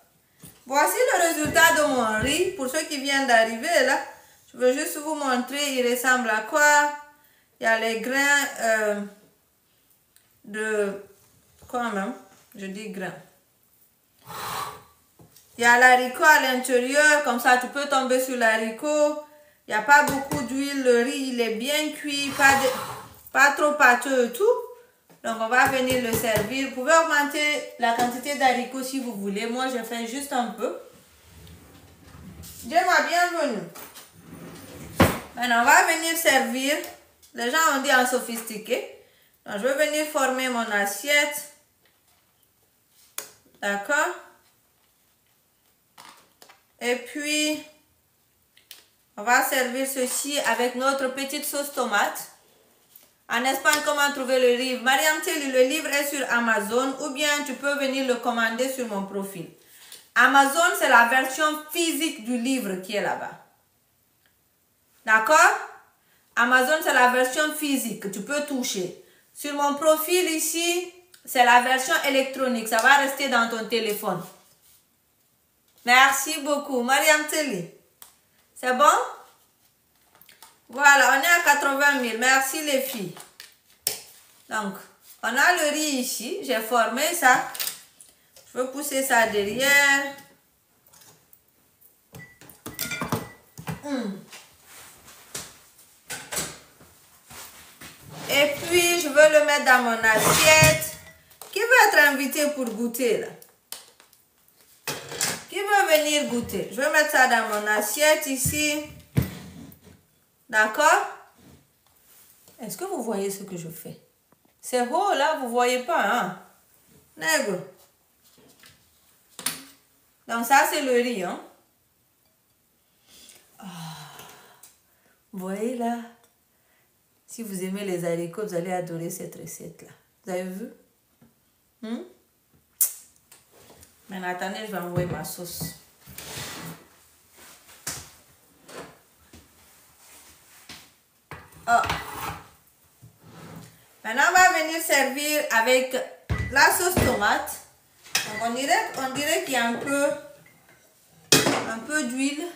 Voici le résultat de mon riz. Pour ceux qui viennent d'arriver là, je veux juste vous montrer. Il ressemble à quoi? Il y a les grains de... Quoi même? Je dis grains. Il y a l'haricot à l'intérieur. Comme ça, tu peux tomber sur l'haricot. Il n'y a pas beaucoup d'huile. Le riz, il est bien cuit. Pas trop pâteux et tout. Donc, on va venir le servir. Vous pouvez augmenter la quantité d'haricots si vous voulez. Moi, je fais juste un peu. Dis-moi, bienvenue. Maintenant, on va venir servir. Les gens ont dit en sophistiqué. Donc, je vais venir former mon assiette. D'accord? Et puis, on va servir ceci avec notre petite sauce tomate. En Espagne, comment trouver le livre? Mariam Telly, le livre est sur Amazon ou bien tu peux venir le commander sur mon profil. Amazon, c'est la version physique du livre qui est là-bas. D'accord? Amazon, c'est la version physique que tu peux toucher. Sur mon profil ici, c'est la version électronique. Ça va rester dans ton téléphone. Merci beaucoup. Mariam Telly. C'est bon? Voilà, on est à 80 000. Merci les filles. Donc, on a le riz ici. J'ai formé ça. Je veux pousser ça derrière. Et puis, je veux le mettre dans mon assiette. Qui veut être invité pour goûter là? Qui veut venir goûter. Je vais mettre ça dans mon assiette ici. D'accord? Est-ce que vous voyez ce que je fais? C'est haut là, vous voyez pas, hein? Nègre. Donc ça, c'est le riz, hein? Oh. Vous voyez là? Si vous aimez les haricots, vous allez adorer cette recette-là. Vous avez vu? Maintenant, attendez, je vais envoyer ma sauce. Oh. Maintenant, on va venir servir avec la sauce tomate. Donc, on dirait qu'il y a un peu d'huile.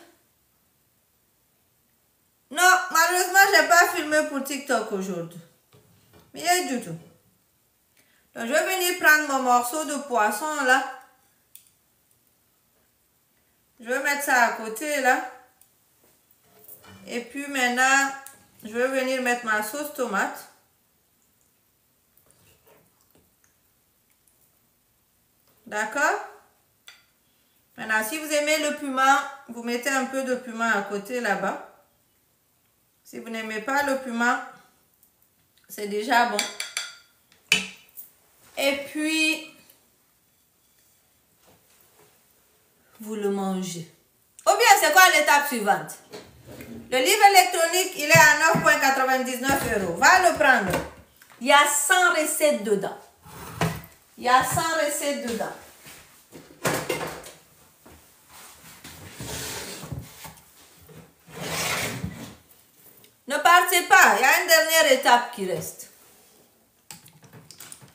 Non, malheureusement, je n'ai pas filmé pour TikTok aujourd'hui. Mais rien du tout. Donc, je vais venir prendre mon morceau de poisson là. Je vais mettre ça à côté là. Et puis maintenant, je vais venir mettre ma sauce tomate. D'accord? Maintenant, si vous aimez le piment, vous mettez un peu de piment à côté là-bas. Si vous n'aimez pas le piment, c'est déjà bon. Et puis, vous le mangez. Ou bien, c'est quoi l'étape suivante? Le livre électronique, il est à 9,99 €. Va le prendre. Il y a 100 recettes dedans. Il y a 100 recettes dedans. Ne partez pas, il y a une dernière étape qui reste.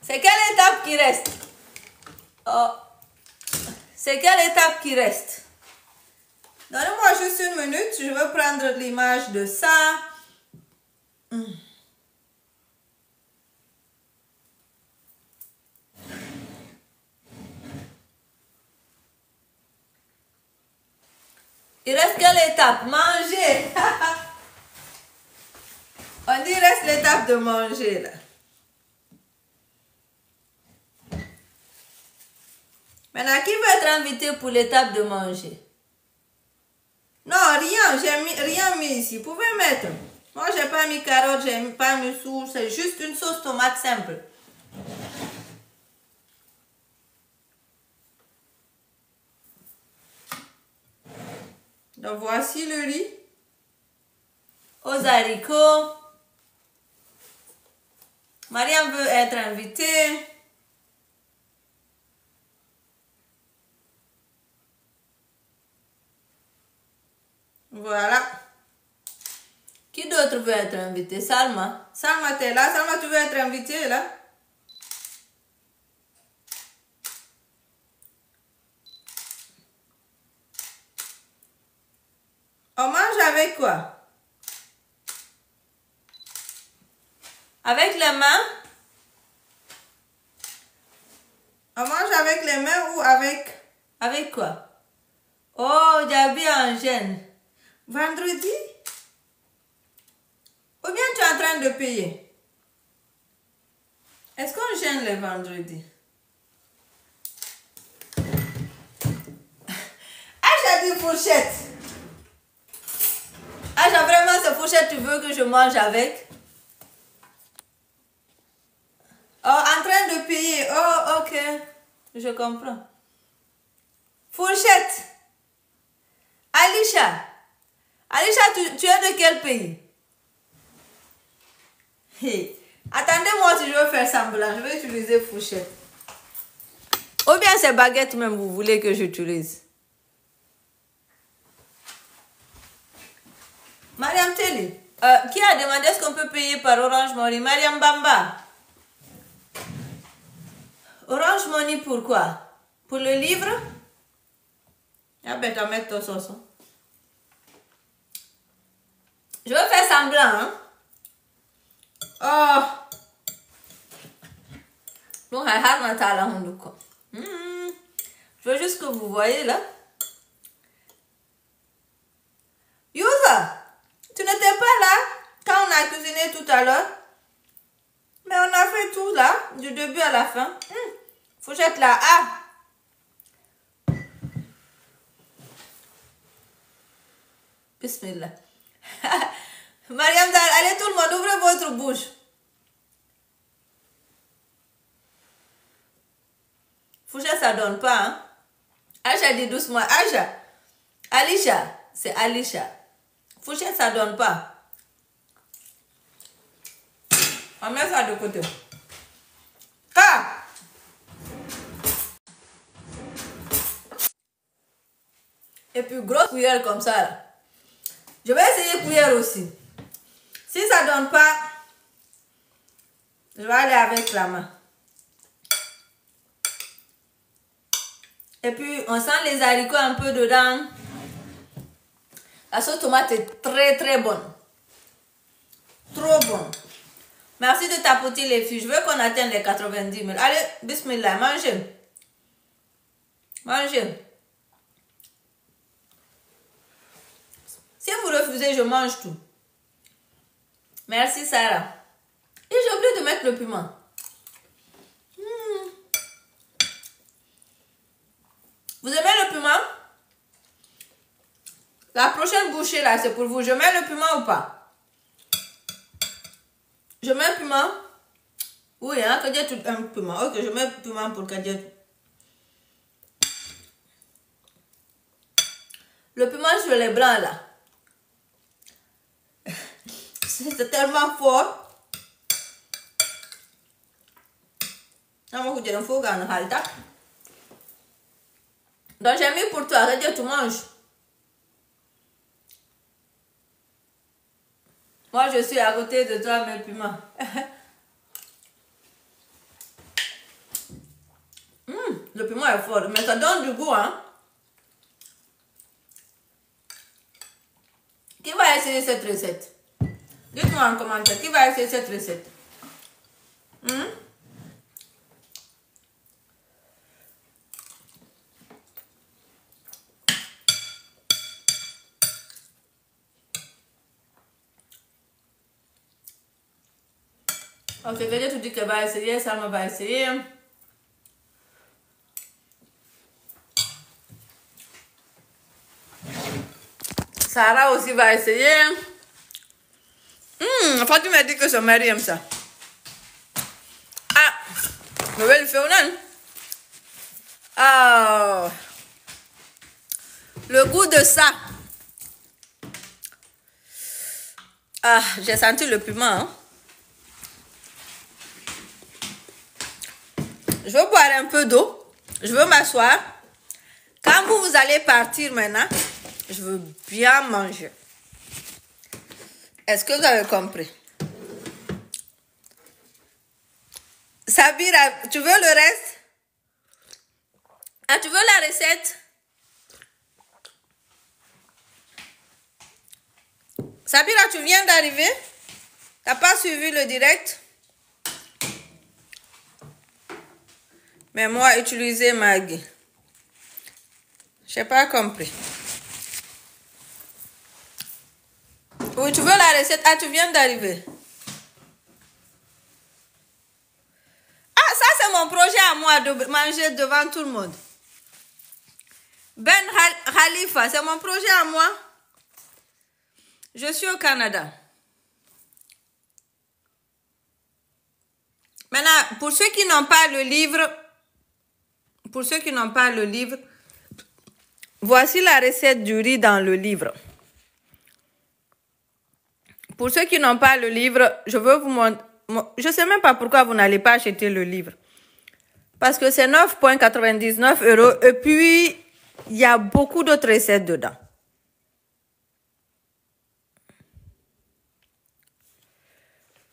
C'est quelle étape qui reste? Oh. C'est quelle étape qui reste? Donnez-moi juste une minute, je vais prendre l'image de ça. Il reste quelle étape? Manger. On dit il reste l'étape de manger là. Maintenant, qui veut être invité pour l'étape de manger? Non, rien, j'ai rien mis ici. Vous pouvez mettre. Moi, j'ai pas mis carottes, j'ai pas mis sourd, c'est juste une sauce tomate simple. Donc, voici le riz aux haricots. Mariam veut être invitée. Voilà. Qui d'autre veut être invité? Salma. Salma, t'es là? Salma, tu veux être invitée là? On mange avec quoi? Avec les mains? On mange avec les mains ou avec quoi? Oh, Jabi en gêne. Vendredi? Ou bien tu es en train de payer? Est-ce qu'on gêne les vendredis? Ah, j'ai dit fourchette. Ah, j'ai vraiment cette fourchette, tu veux que je mange avec? Oh, en train de payer. Oh, ok. Je comprends. Fourchette. Alisha. Alisha, tu es de quel pays? Hey. Attendez-moi si je veux faire semblant. Je vais utiliser fourchette. Ou bien c'est baguette même, vous voulez que j'utilise? Mariam Teli, qui a demandé est-ce qu'on peut payer par Orange Money? Mariam Bamba. Orange Money pourquoi? Pour le livre? Ah ben, t'as mettre ton sauce. Je vais faire semblant, hein? Oh! Je veux juste que vous voyez là. Yusa, tu n'étais pas là quand on a cuisiné tout à l'heure? Mais on a fait tout là, du début à la fin. Fourchette là, ah! Bismillah. Mariam Zal, allez tout le monde, ouvrez votre bouche. Fourchette, ça donne pas, hein? Aïcha dit doucement. Aïcha. Alisha. C'est Alisha. Fourchette, ça donne pas. On met ça de côté. Ah! Et puis, grosse cuillère comme ça, là. Je vais essayer cuillère aussi. Si ça donne pas, je vais aller avec la main. Et puis, on sent les haricots un peu dedans. La sauce tomate est très très bonne. Trop bonne. Merci de tapoter les filles. Je veux qu'on atteigne les 90 000. Allez, bismillah, mangez. Mangez. Si vous refusez, je mange tout. Merci Sarah. Et j'ai oublié de mettre le piment. Vous aimez le piment? La prochaine bouchée là, c'est pour vous. Je mets le piment ou pas? Je mets le piment? Oui, hein, Kadiatou un piment. Ok, je mets le piment pour Kadiatou. Le piment sur les blancs là. C'est tellement fort. Donc j'ai mis pour toi, Kadiatou mange. Moi je suis à côté de toi, mes piments. Le piment est fort, mais ça donne du goût, hein. Qui va essayer cette recette? Dites-moi en commentaire, qui va essayer cette recette? Ok, Kadiatou dit qu'elle va essayer, Salma va essayer. Sarah aussi va essayer. Fatou m'a dit que son mari aime ça. Ah, je vais le faire un. Ah, le goût de ça. Ah, j'ai senti le piment. Hein? Je veux boire un peu d'eau. Je veux m'asseoir. Quand vous allez partir maintenant, je veux bien manger. Est-ce que vous avez compris? Sabira, tu veux le reste? Ah, tu veux la recette? Sabira, tu viens d'arriver? T'as pas suivi le direct? Mais moi, utiliser Maggi. Je n'ai pas compris. Oui, tu veux la recette? Ah, tu viens d'arriver. Ah, ça c'est mon projet à moi de manger devant tout le monde. Ben Khalifa, c'est mon projet à moi. Je suis au Canada. Maintenant, pour ceux qui n'ont pas le livre, voici la recette du riz dans le livre. Pour ceux qui n'ont pas le livre, je veux vous montrer. Je ne sais même pas pourquoi vous n'allez pas acheter le livre. Parce que c'est 9,99 € et puis il y a beaucoup d'autres recettes dedans.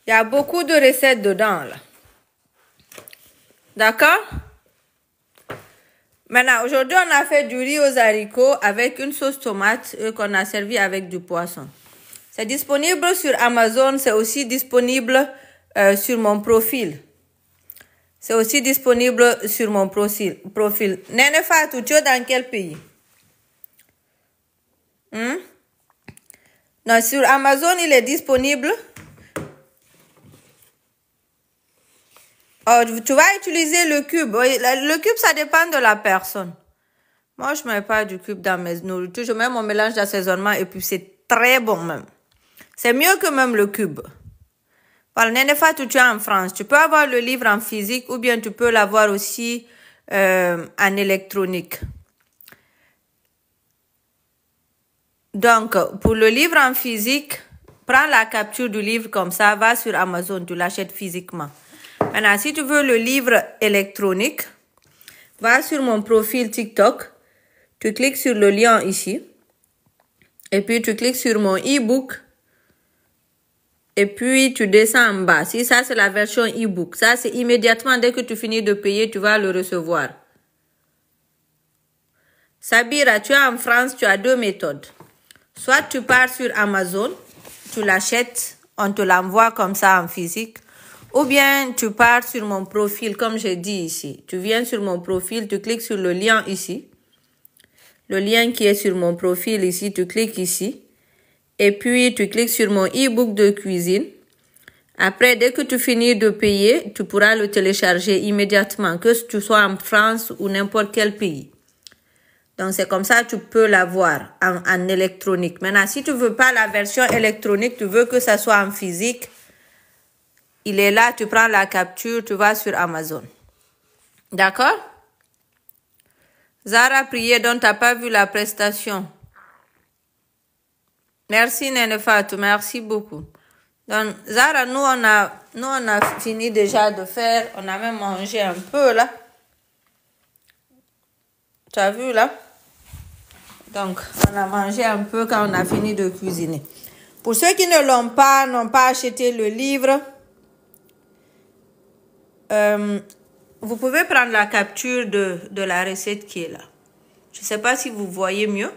Il y a beaucoup de recettes dedans là. D'accord? Maintenant, aujourd'hui, on a fait du riz aux haricots avec une sauce tomate qu'on a servi avec du poisson. C'est disponible sur Amazon, c'est aussi disponible sur mon profil. C'est aussi disponible sur mon profil. Nene Fatou, tu es dans quel pays? Non, sur Amazon, il est disponible. Oh, tu vas utiliser le cube. Le cube, ça dépend de la personne. Moi, je ne mets pas du cube dans mes nourritures. Je mets mon mélange d'assaisonnement et puis c'est très bon même. C'est mieux que même le cube. Voilà, Nénéfa, tu es en France. Tu peux avoir le livre en physique ou bien tu peux l'avoir aussi en électronique. Donc, pour le livre en physique, prends la capture du livre comme ça, va sur Amazon, tu l'achètes physiquement. Maintenant, si tu veux le livre électronique, va sur mon profil TikTok, tu cliques sur le lien ici, et puis tu cliques sur mon e-book, et puis tu descends en bas. Si ça, c'est la version e-book. Ça, c'est immédiatement, dès que tu finis de payer, tu vas le recevoir. Sabira, tu es en France, tu as deux méthodes. Soit tu pars sur Amazon, tu l'achètes, on te l'envoie comme ça en physique. Ou bien tu pars sur mon profil, comme j'ai dit ici. Tu viens sur mon profil, tu cliques sur le lien ici. Le lien qui est sur mon profil ici, tu cliques ici. Et puis tu cliques sur mon e-book de cuisine. Après, dès que tu finis de payer, tu pourras le télécharger immédiatement, que tu sois en France ou n'importe quel pays. Donc, c'est comme ça que tu peux l'avoir en électronique. Maintenant, si tu ne veux pas la version électronique, tu veux que ça soit en physique, il est là, tu prends la capture, tu vas sur Amazon. D'accord? Zara priait, donc tu n'as pas vu la prestation. Merci Néné Fatou, merci beaucoup. Donc, Zara, nous on a fini déjà de faire, on a même mangé un peu là. Tu as vu là? Donc, on a mangé un peu quand on a fini de cuisiner. Pour ceux qui n'ont pas acheté le livre, vous pouvez prendre la capture de la recette qui est là. Je ne sais pas si vous voyez mieux.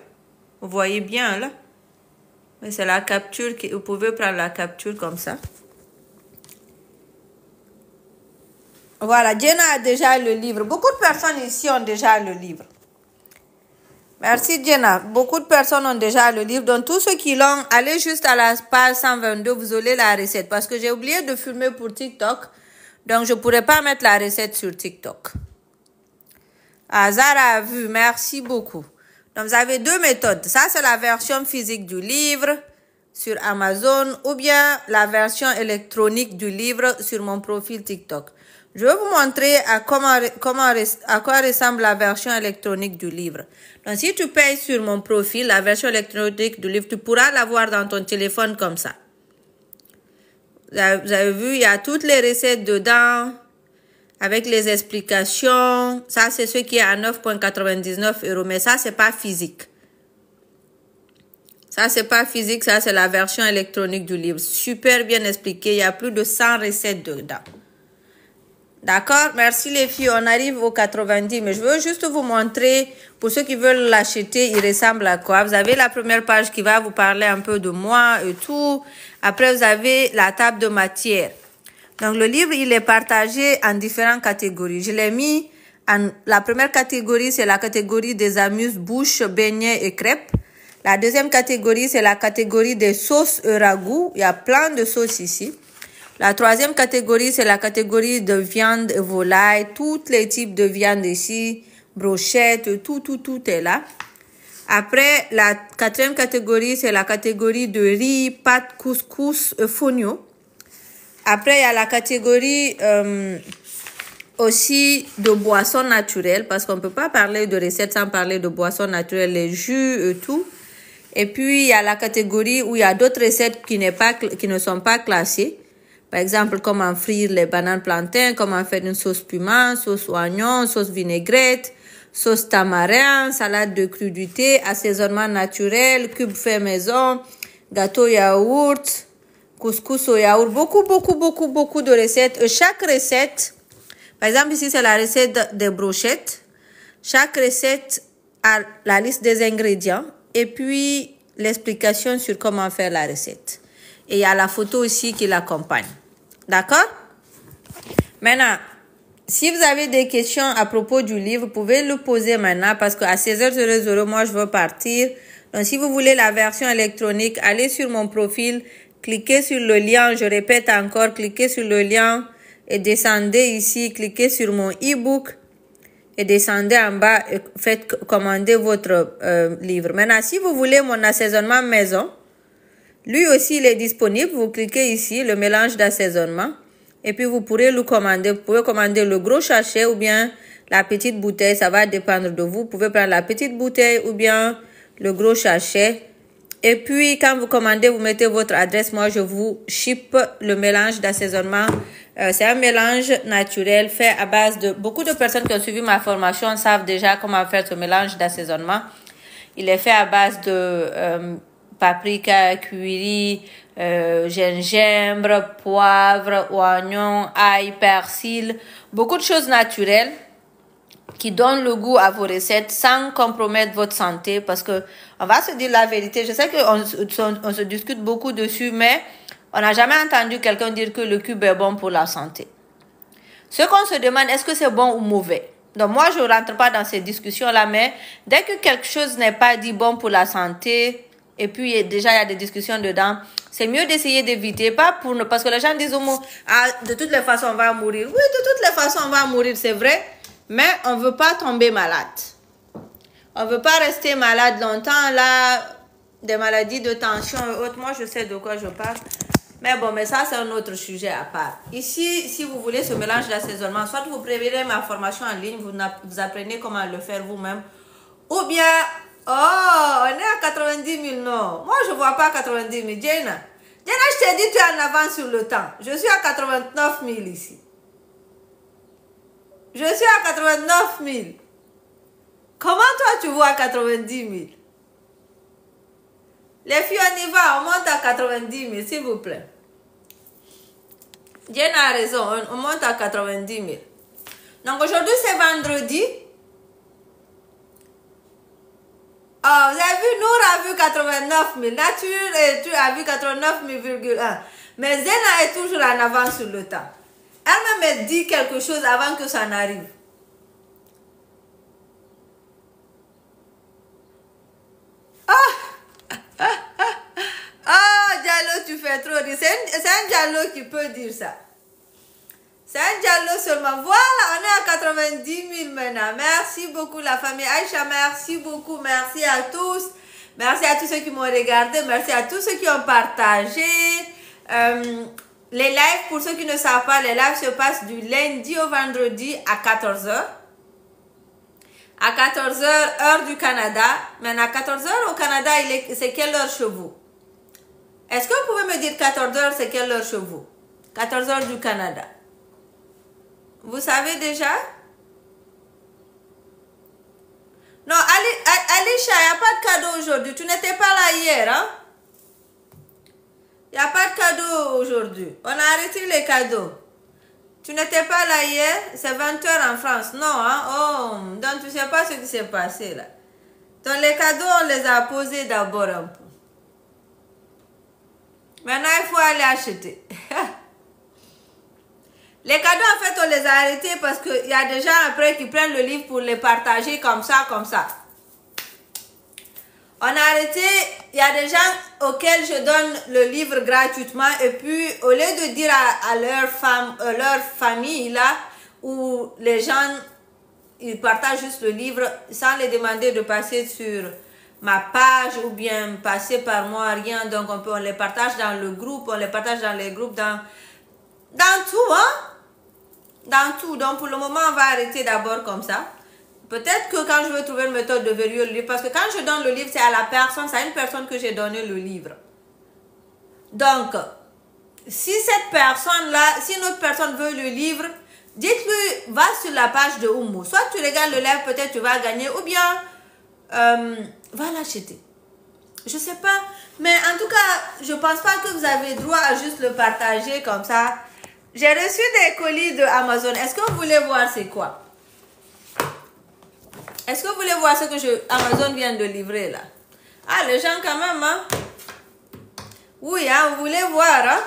Vous voyez bien là. Mais c'est la capture, vous pouvez prendre la capture comme ça. Voilà, Jenna a déjà le livre. Beaucoup de personnes ici ont déjà le livre. Merci Jenna. Beaucoup de personnes ont déjà le livre. Donc tous ceux qui l'ont, allez juste à la page 122, vous aurez la recette. Parce que j'ai oublié de filmer pour TikTok. Donc je ne pourrais pas mettre la recette sur TikTok. Ah, Zara a vu, merci beaucoup. Donc vous avez deux méthodes. Ça c'est la version physique du livre sur Amazon ou bien la version électronique du livre sur mon profil TikTok. Je vais vous montrer à quoi ressemble la version électronique du livre. Donc, si tu payes sur mon profil, la version électronique du livre, tu pourras l'avoir dans ton téléphone comme ça. Vous avez vu, il y a toutes les recettes dedans, avec les explications. Ça, c'est ce qui est à 9,99 €, mais ça, c'est pas physique. Ça, c'est pas physique, ça, c'est la version électronique du livre. Super bien expliqué, il y a plus de 100 recettes dedans. D'accord? Merci les filles, on arrive aux 90, mais je veux juste vous montrer, pour ceux qui veulent l'acheter, il ressemble à quoi? Vous avez la première page qui va vous parler un peu de moi et tout. Après, vous avez la table de matière. Donc, le livre, il est partagé en différentes catégories. Je l'ai mis en, la première catégorie, c'est la catégorie des amuse-bouches, beignets et crêpes. La deuxième catégorie, c'est la catégorie des sauces ragoût. Il y a plein de sauces ici. La troisième catégorie, c'est la catégorie de viande et volaille. Tous les types de viande ici, brochettes, tout est là. Après, la quatrième catégorie, c'est la catégorie de riz, pâtes, couscous, fonio. Après, il y a la catégorie aussi de boissons naturelles, parce qu'on ne peut pas parler de recettes sans parler de boissons naturelles, les jus et tout. Et puis, il y a la catégorie où il y a d'autres recettes qui ne sont pas classées. Par exemple, comment frire les bananes plantains, comment faire une sauce piment, sauce oignon, sauce vinaigrette, sauce tamarin, salade de crudité, assaisonnement naturel, cube fait maison, gâteau yaourt, couscous au yaourt. Beaucoup de recettes. Et chaque recette, par exemple, ici, c'est la recette des brochettes. Chaque recette a la liste des ingrédients et puis l'explication sur comment faire la recette. Et il y a la photo aussi qui l'accompagne. D'accord? Maintenant, si vous avez des questions à propos du livre, vous pouvez le poser maintenant parce qu'à 16h00, moi, je veux partir. Donc, si vous voulez la version électronique, allez sur mon profil, cliquez sur le lien. Je répète encore, cliquez sur le lien et descendez ici, cliquez sur mon e-book et descendez en bas et commander votre livre. Maintenant, si vous voulez mon assaisonnement maison, Lui aussi, il est disponible. Vous cliquez ici, le mélange d'assaisonnement. Et puis, vous pourrez le commander. Vous pouvez commander le gros sachet ou bien la petite bouteille. Ça va dépendre de vous. Vous pouvez prendre la petite bouteille ou bien le gros sachet. Et puis, quand vous commandez, vous mettez votre adresse. Moi, je vous ship le mélange d'assaisonnement. C'est un mélange naturel fait à base de... Beaucoup de personnes qui ont suivi ma formation savent déjà comment faire ce mélange d'assaisonnement. Il est fait à base de paprika, curry, gingembre, poivre, oignon, ail, persil. Beaucoup de choses naturelles qui donnent le goût à vos recettes sans compromettre votre santé. Parce que on va se dire la vérité. Je sais qu'on se discute beaucoup dessus, mais on n'a jamais entendu quelqu'un dire que le cube est bon pour la santé. Ce qu'on se demande, est-ce que c'est bon ou mauvais? Donc moi, je ne rentre pas dans ces discussions-là, mais dès que quelque chose n'est pas dit bon pour la santé, et puis déjà il y a des discussions dedans, c'est mieux d'essayer d'éviter, parce que les gens disent de toutes les façons on va mourir. Oui, de toutes les façons on va mourir, c'est vrai, mais on ne veut pas tomber malade. On ne veut pas rester malade longtemps, là, des maladies de tension et autres. Moi, je sais de quoi je parle. Mais bon, mais ça, c'est un autre sujet à part. Ici, si vous voulez ce mélange d'assaisonnement, soit vous prévenez ma formation en ligne, vous apprenez comment le faire vous-même. Ou bien, oh, on est à 90 000, non. Moi, je ne vois pas 90 000. Jenna, je t'ai dit, tu es en avance sur le temps. Je suis à 89 000 ici. Je suis à 89 000. Comment toi, tu vois 90 000? Les filles, on y va, on monte à 90 000, s'il vous plaît. Jenna a raison, on monte à 90 000. Donc aujourd'hui, c'est vendredi. Oh, vous avez vu, Nour a vu 89 000. Nature, et tu as vu 89 000,1. Mais Zena est toujours en avance sur le temps. Elle me dit quelque chose avant que ça n'arrive. Oh, Diallo, tu fais trop rire. C'est un Diallo qui peut dire ça. C'est un Diallo seulement. Voilà, on est à 90 000 maintenant. Merci beaucoup la famille Aïcha. Merci beaucoup. Merci à tous. Merci à tous ceux qui m'ont regardé. Merci à tous ceux qui ont partagé. Les lives, pour ceux qui ne savent pas, les lives se passent du lundi au vendredi à 14 h. À 14 h, heure du Canada. Mais à 14 h au Canada, c'est quelle heure chez vous? Est-ce que vous pouvez me dire 14 h, c'est quelle heure chez vous? 14 h du Canada. Vous savez déjà? Non, Alicia, il n'y a pas de cadeau aujourd'hui. Tu n'étais pas là hier, hein? Il n'y a pas de cadeau aujourd'hui. On a arrêté les cadeaux. Tu n'étais pas là hier? C'est 20 h en France. Non, hein? Oh, donc tu ne sais pas ce qui s'est passé là. Donc les cadeaux, on les a posés d'abord un peu. Maintenant, il faut aller acheter. Les cadeaux, en fait, on les a arrêtés parce qu'il y a des gens après qui prennent le livre pour les partager comme ça, comme ça. On a arrêté, il y a des gens auxquels je donne le livre gratuitement et puis au lieu de dire à leur famille là, où les gens, ils partagent juste le livre sans les demander de passer sur ma page ou bien passer par moi, rien. Donc on les partage dans le groupe, on les partage dans les groupes, dans tout, hein. Dans tout. Donc pour le moment, on va arrêter d'abord comme ça. Peut-être que quand je vais trouver une méthode de verrouiller le livre, parce que quand je donne le livre, c'est à la personne, c'est à une personne que j'ai donné le livre. Donc, si cette personne-là, si une autre personne veut le livre, dites-lui, va sur la page de Oumou. Soit tu regardes le live, peut-être tu vas gagner, ou bien, va l'acheter. Je sais pas, mais en tout cas, je pense pas que vous avez droit à juste le partager comme ça. J'ai reçu des colis de Amazon. Est-ce que vous voulez voir c'est quoi? Est-ce que vous voulez voir ce que Amazon vient de livrer là? Ah, les gens quand même, hein? Oui, hein, vous voulez voir, hein?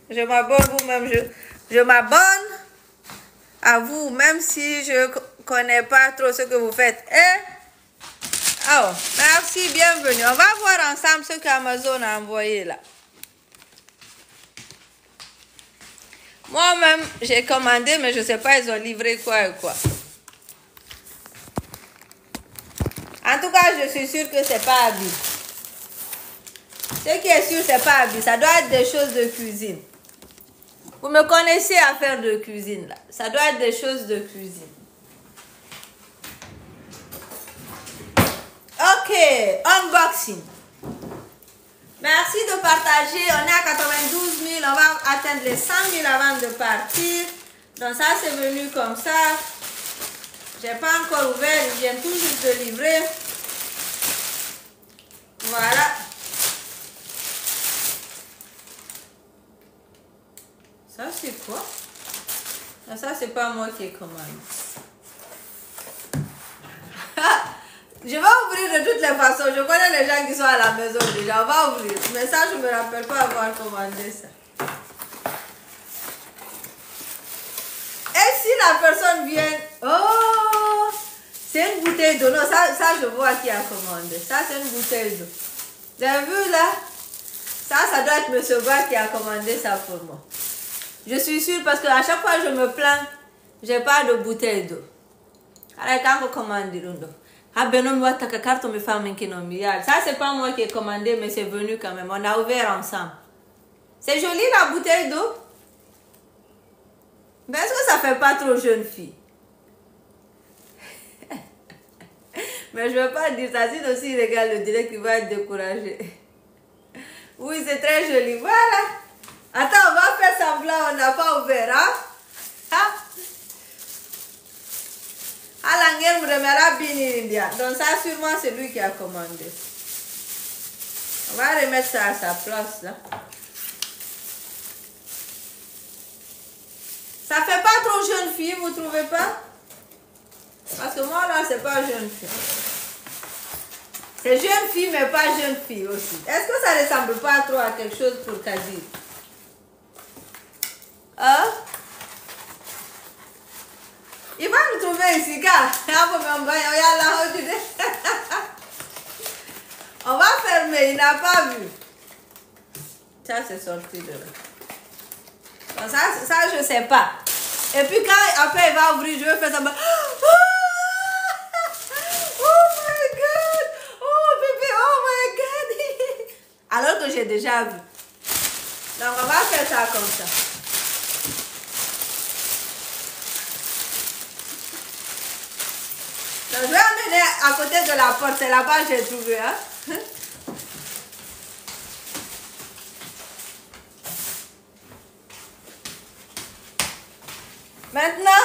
Je m'abonne vous-même, je m'abonne à vous, même si je connais pas trop ce que vous faites. Oh, merci, bienvenue. On va voir ensemble ce qu'Amazon a envoyé là. Moi-même, j'ai commandé, mais je ne sais pas, ils ont livré quoi et quoi. En tout cas, je suis sûre que c'est pas habile. Ce qui est sûr, c'est pas habillé. Ça doit être des choses de cuisine. Vous me connaissez à faire de cuisine là. Ça doit être des choses de cuisine. Ok, unboxing. Merci de partager. On est à 92 000. On va atteindre les 100 000 avant de partir. Donc ça, c'est venu comme ça. J'ai pas encore ouvert. Ils viennent tout juste de livrer. Voilà. Ça, c'est quoi? Ça, c'est pas moi qui ai commandé. Je vais ouvrir de toutes les façons. Je connais les gens qui sont à la maison déjà. On va ouvrir. Mais ça, je ne me rappelle pas avoir commandé ça. Et si la personne vient... Oh! C'est une bouteille d'eau. Non, ça, je vois qui a commandé. Ça, c'est une bouteille d'eau. Vous avez vu là? Ça doit être M. Ba qui a commandé ça pour moi. Je suis sûre parce qu'à chaque fois je me plains, j'ai pas de bouteille d'eau. Alors quand vous commandez l'eau. Ça, c'est pas moi qui ai commandé, mais c'est venu quand même. On a ouvert ensemble. C'est joli la bouteille d'eau. Mais est-ce que ça fait pas trop jeune fille? Mais je ne veux pas dire ça. Si aussi il regarde le direct, il va être découragé. Oui, c'est très joli. Voilà. Attends, on va faire semblant. On n'a pas ouvert. Hein? Donc ça, sûrement, c'est lui qui a commandé. On va remettre ça à sa place, là. Ça fait pas trop jeune fille, vous trouvez pas? Parce que moi, là, c'est pas jeune fille. C'est jeune fille, mais pas jeune fille aussi. Est-ce que ça ressemble pas trop à quelque chose pour Kadir? Hein? Il va nous trouver ici, car on va fermer, il n'a pas vu. Ça, c'est sorti de là. Donc ça, je sais pas. Et puis quand après il va ouvrir, je vais faire ça. Oh my God! Oh bébé, oh my God! Alors que j'ai déjà vu. Donc on va faire ça comme ça. Donc, je vais amener à côté de la porte. C'est là-bas que j'ai trouvé. Hein? Maintenant,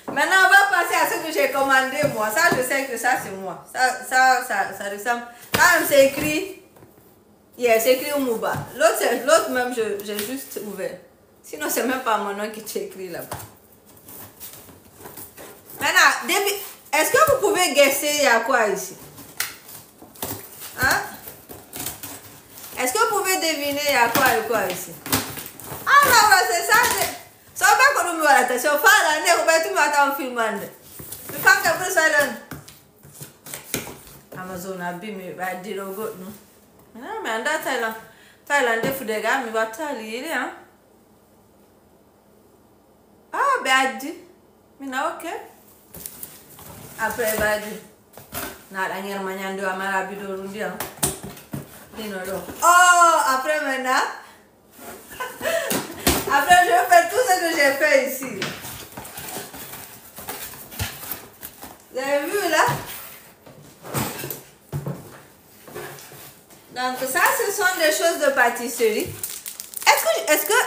on va passer à ce que j'ai commandé moi. Ça, je sais que ça, c'est moi. Ça ressemble. Quand c'est écrit, yeah, c'est écrit Oumouba. L'autre même, j'ai juste ouvert. Sinon, c'est même pas mon nom qui est écrit là-bas. Maintenant, est-ce que vous pouvez guesser il y a quoi ici? Hein? Est-ce que vous pouvez deviner il y a quoi et quoi ici? Ah là, c'est ça. Ça va pas qu'on nous voit la tête. Si on fait la nez, on va tout mettre en filmant. Mais quand on peut ça, Amazon a bien, mais va dire au goût, non? Non, mais en Thaïlande, il faut des gars, mais va t'allier, hein? Ah, ben, dit. Mais non, ok. Après, il va dire. Na la guerre maniando à ma rabido rundia. Oh, après maintenant. Après, je vais faire tout ce que j'ai fait ici. Vous avez vu là? Donc ça, ce sont des choses de pâtisserie. Est-ce que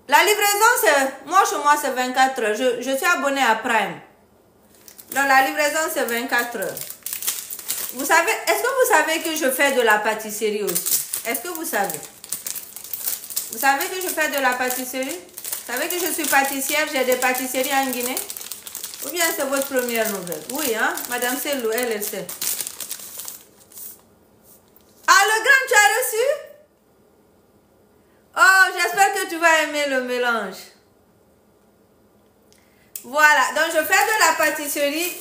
la livraison, c'est... Moi, chez moi, c'est 24 heures. Je suis abonnée à Prime. Donc la livraison, c'est 24 heures. Vous savez, est-ce que vous savez que je fais de la pâtisserie aussi? Est-ce que vous savez? Vous savez que je fais de la pâtisserie? Vous savez que je suis pâtissière, j'ai des pâtisseries en Guinée? Ou bien c'est votre première nouvelle? Oui, hein? Madame Selou, elle sait. Ah, le grand, tu as reçu? Oh, j'espère que tu vas aimer le mélange. Voilà, donc je fais de la pâtisserie.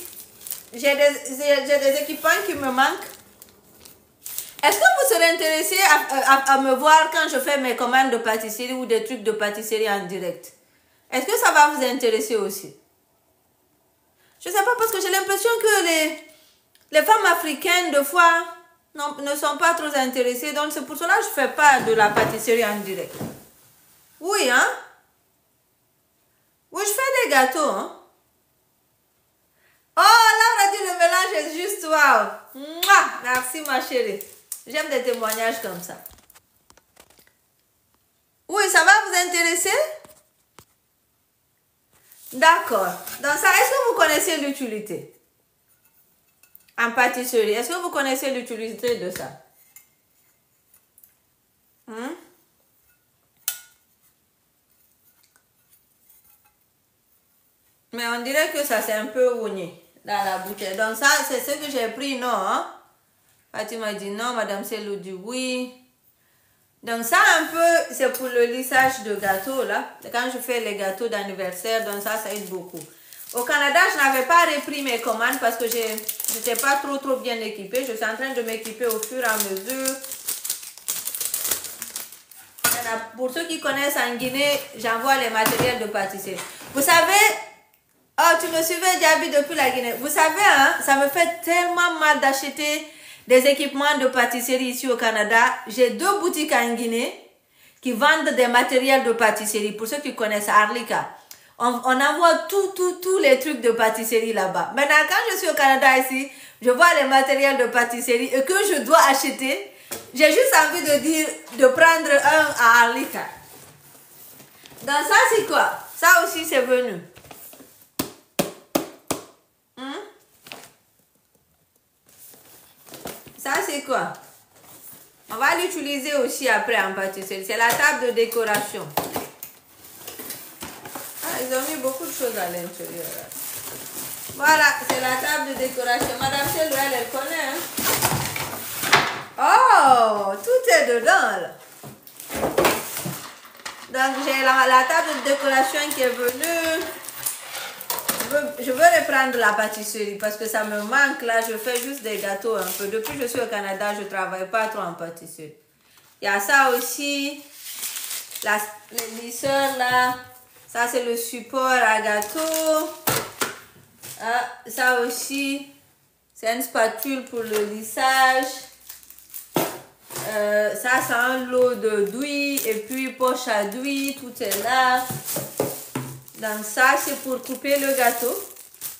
J'ai des équipements qui me manquent. Est-ce que vous serez intéressé à me voir quand je fais mes commandes de pâtisserie ou des trucs de pâtisserie en direct? Est-ce que ça va vous intéresser aussi? Je ne sais pas, parce que j'ai l'impression que les femmes africaines, de fois, non, ne sont pas trop intéressés. Donc, c'est pour cela que je ne fais pas de la pâtisserie en direct. Oui, hein? Oui, je fais des gâteaux, hein? Oh, Laura dit le mélange est juste waouh. Mouah! Merci, ma chérie. J'aime des témoignages comme ça. Oui, ça va vous intéresser? D'accord. Donc ça, est-ce que vous connaissez l'utilité? En pâtisserie, est-ce que vous connaissez l'utilité de ça? Mais on dirait que ça c'est un peu oigné dans la bouteille. Donc ça, c'est ce que j'ai pris, non? Hein? Fatima dit non, Madame Selou dit oui. Donc ça un peu, c'est pour le lissage de gâteau là. Quand je fais les gâteaux d'anniversaire, donc ça aide beaucoup. Au Canada, je n'avais pas repris mes commandes parce que je n'étais pas trop bien équipée. Je suis en train de m'équiper au fur et à mesure. Pour ceux qui connaissent en Guinée, j'envoie les matériels de pâtisserie. Vous savez, oh tu me suivais Diaby depuis la Guinée. Vous savez, hein, ça me fait tellement mal d'acheter des équipements de pâtisserie ici au Canada. J'ai 2 boutiques en Guinée qui vendent des matériels de pâtisserie. Pour ceux qui connaissent Arlika, on envoie tous les trucs de pâtisserie là-bas. Maintenant, quand je suis au Canada ici, je vois les matériels de pâtisserie et que je dois acheter. J'ai juste envie de dire de prendre un à Arlika. Donc ça c'est quoi? Ça aussi c'est venu. Ça c'est quoi? On va l'utiliser aussi après en pâtisserie. C'est la table de décoration. Ah, ils ont mis beaucoup de choses à l'intérieur. Voilà, c'est la table de décoration. Madame Selou, elle connaît. Hein? Oh, tout est dedans là. Donc j'ai la table de décoration qui est venue. Je veux reprendre la pâtisserie parce que ça me manque là. Je fais juste des gâteaux un peu. Depuis que je suis au Canada, je ne travaille pas trop en pâtisserie. Il y a ça aussi. Les lisseurs là. Ça c'est le support à gâteau. Ah, ça aussi. C'est une spatule pour le lissage. Ça c'est un lot d'huile. Et puis poche à d'huile. Tout est là. Donc ça c'est pour couper le gâteau.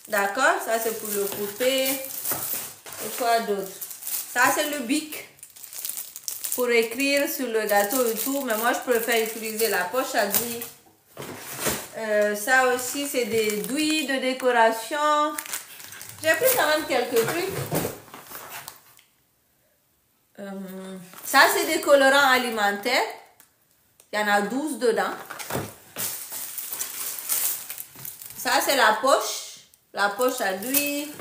D'accord? Ça c'est pour le couper. Et quoi d'autre? Ça c'est le bic. Pour écrire sur le gâteau et tout. Mais moi je préfère utiliser la poche à d'huile. Ça aussi c'est des douilles de décoration. J'ai pris quand même quelques trucs. Ça c'est des colorants alimentaires. Il y en a 12 dedans. Ça c'est la poche à d'huile.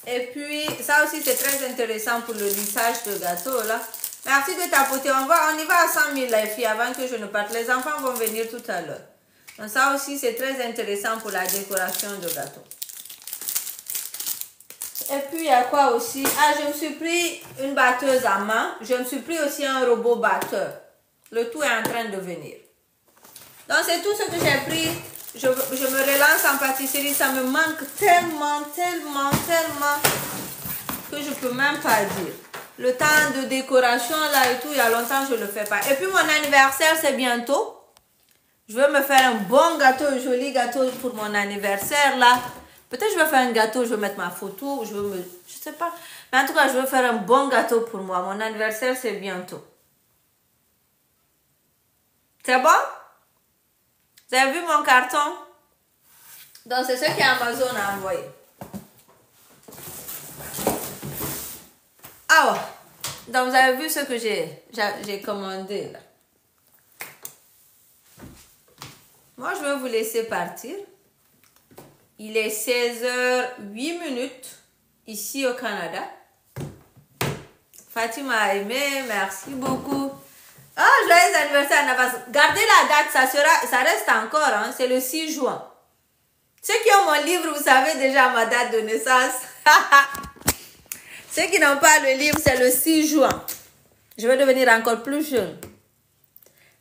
Et puis ça aussi c'est très intéressant pour le lissage de gâteau là. Merci de tapoter. On y va à 100 000 les filles avant que je ne parte. Les enfants vont venir tout à l'heure. Donc ça aussi c'est très intéressant pour la décoration de gâteau. Et puis il y a quoi aussi? Ah, je me suis pris une batteuse à main. Je me suis pris aussi un robot batteur. Le tout est en train de venir. Donc c'est tout ce que j'ai pris. Je me relance en pâtisserie. Ça me manque tellement que je ne peux même pas dire. Le temps de décoration là et tout, il y a longtemps je ne le fais pas. Et puis mon anniversaire c'est bientôt. Je veux me faire un bon gâteau, un joli gâteau pour mon anniversaire là. Peut-être je vais faire un gâteau, je vais mettre ma photo, je sais pas. Mais en tout cas, je veux faire un bon gâteau pour moi. Mon anniversaire c'est bientôt. C'est bon? Vous avez vu mon carton? Donc c'est ce qu'Amazon a envoyé. Ah ouais. Donc vous avez vu ce que j'ai commandé là. Moi je vais vous laisser partir. Il est 16h08 ici au Canada. Fatima a aimé, merci beaucoup. Oh, joyeux anniversaire en avance. Gardez la date, ça reste encore, hein, c'est le 6 juin. Ceux qui ont mon livre, vous savez déjà ma date de naissance. Ceux qui n'ont pas le livre, c'est le 6 juin. Je vais devenir encore plus jeune.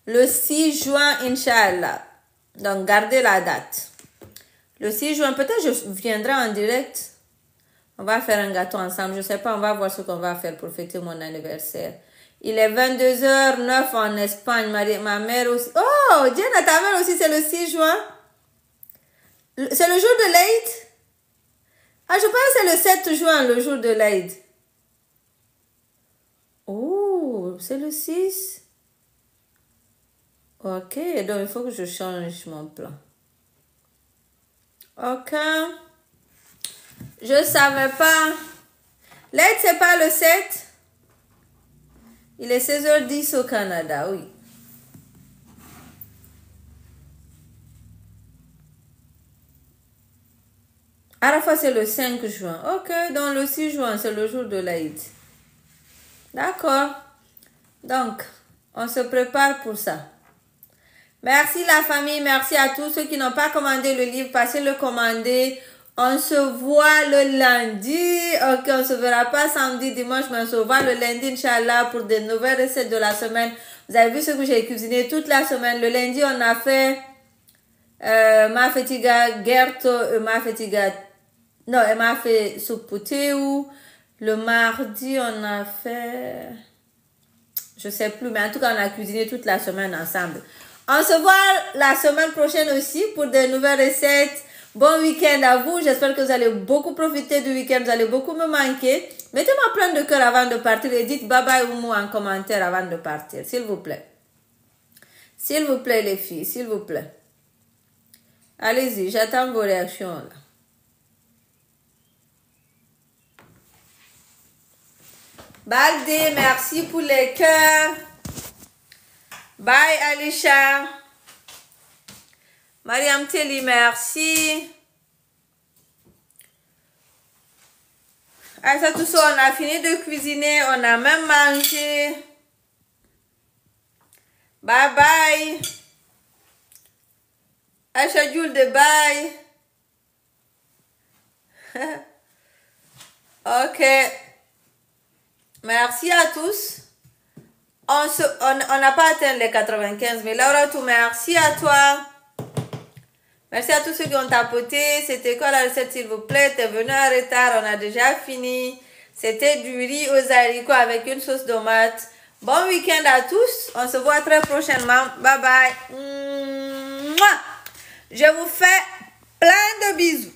Le 6 juin, Inch'Allah. Donc, gardez la date. Le 6 juin, peut-être je viendrai en direct On va faire un gâteau ensemble. Je sais pas, on va voir ce qu'on va faire pour fêter mon anniversaire. Il est 22h09 en Espagne. Ma mère aussi. Oh, Jenna, ta mère aussi, c'est le 6 juin. C'est le jour de l'Aïd. Ah, je pense que c'est le 7 juin, le jour de l'Aïd. Oh, c'est le 6. Ok, donc il faut que je change mon plan. Ok. Je savais pas. L'Aïd, c'est pas le 7. Il est 16h10 au Canada, oui. Arafat, c'est le 5 juin. Ok, donc le 6 juin, c'est le jour de l'Aïd. D'accord. Donc, on se prépare pour ça. Merci la famille, merci à tous ceux qui n'ont pas commandé le livre, passez le commander. On se voit le lundi. Ok, on se verra pas samedi, dimanche, mais on se voit le lundi, Inch'Allah, pour des nouvelles recettes de la semaine. Vous avez vu ce que j'ai cuisiné toute la semaine. Le lundi, on a fait ma fetiga gerto, ma fetiga... Non, elle m'a fait soupe pouteu. Le mardi, on a fait... Je sais plus, mais en tout cas, on a cuisiné toute la semaine ensemble. On se voit la semaine prochaine aussi pour de nouvelles recettes. Bon week-end à vous. J'espère que vous allez beaucoup profiter du week-end. Vous allez beaucoup me manquer. Mettez-moi plein de cœur avant de partir et dites bye bye Oumou en commentaire avant de partir, s'il vous plaît. S'il vous plaît, les filles, s'il vous plaît. Allez-y, j'attends vos réactions là. Balde, merci pour les cœurs. Bye Alisha. Mariam Telly, merci. Aïssa Tousso, on a fini de cuisiner, on a même mangé. Bye bye. Aïcha Jules de bye. Ok. Merci à tous. On n'a pas atteint les 95, mais Laura, tout merci à toi. Merci à tous ceux qui ont tapoté. C'était quoi la recette, s'il vous plaît? T'es venu en retard, on a déjà fini. C'était du riz aux haricots avec une sauce tomate. Bon week-end à tous. On se voit très prochainement. Bye bye. Je vous fais plein de bisous.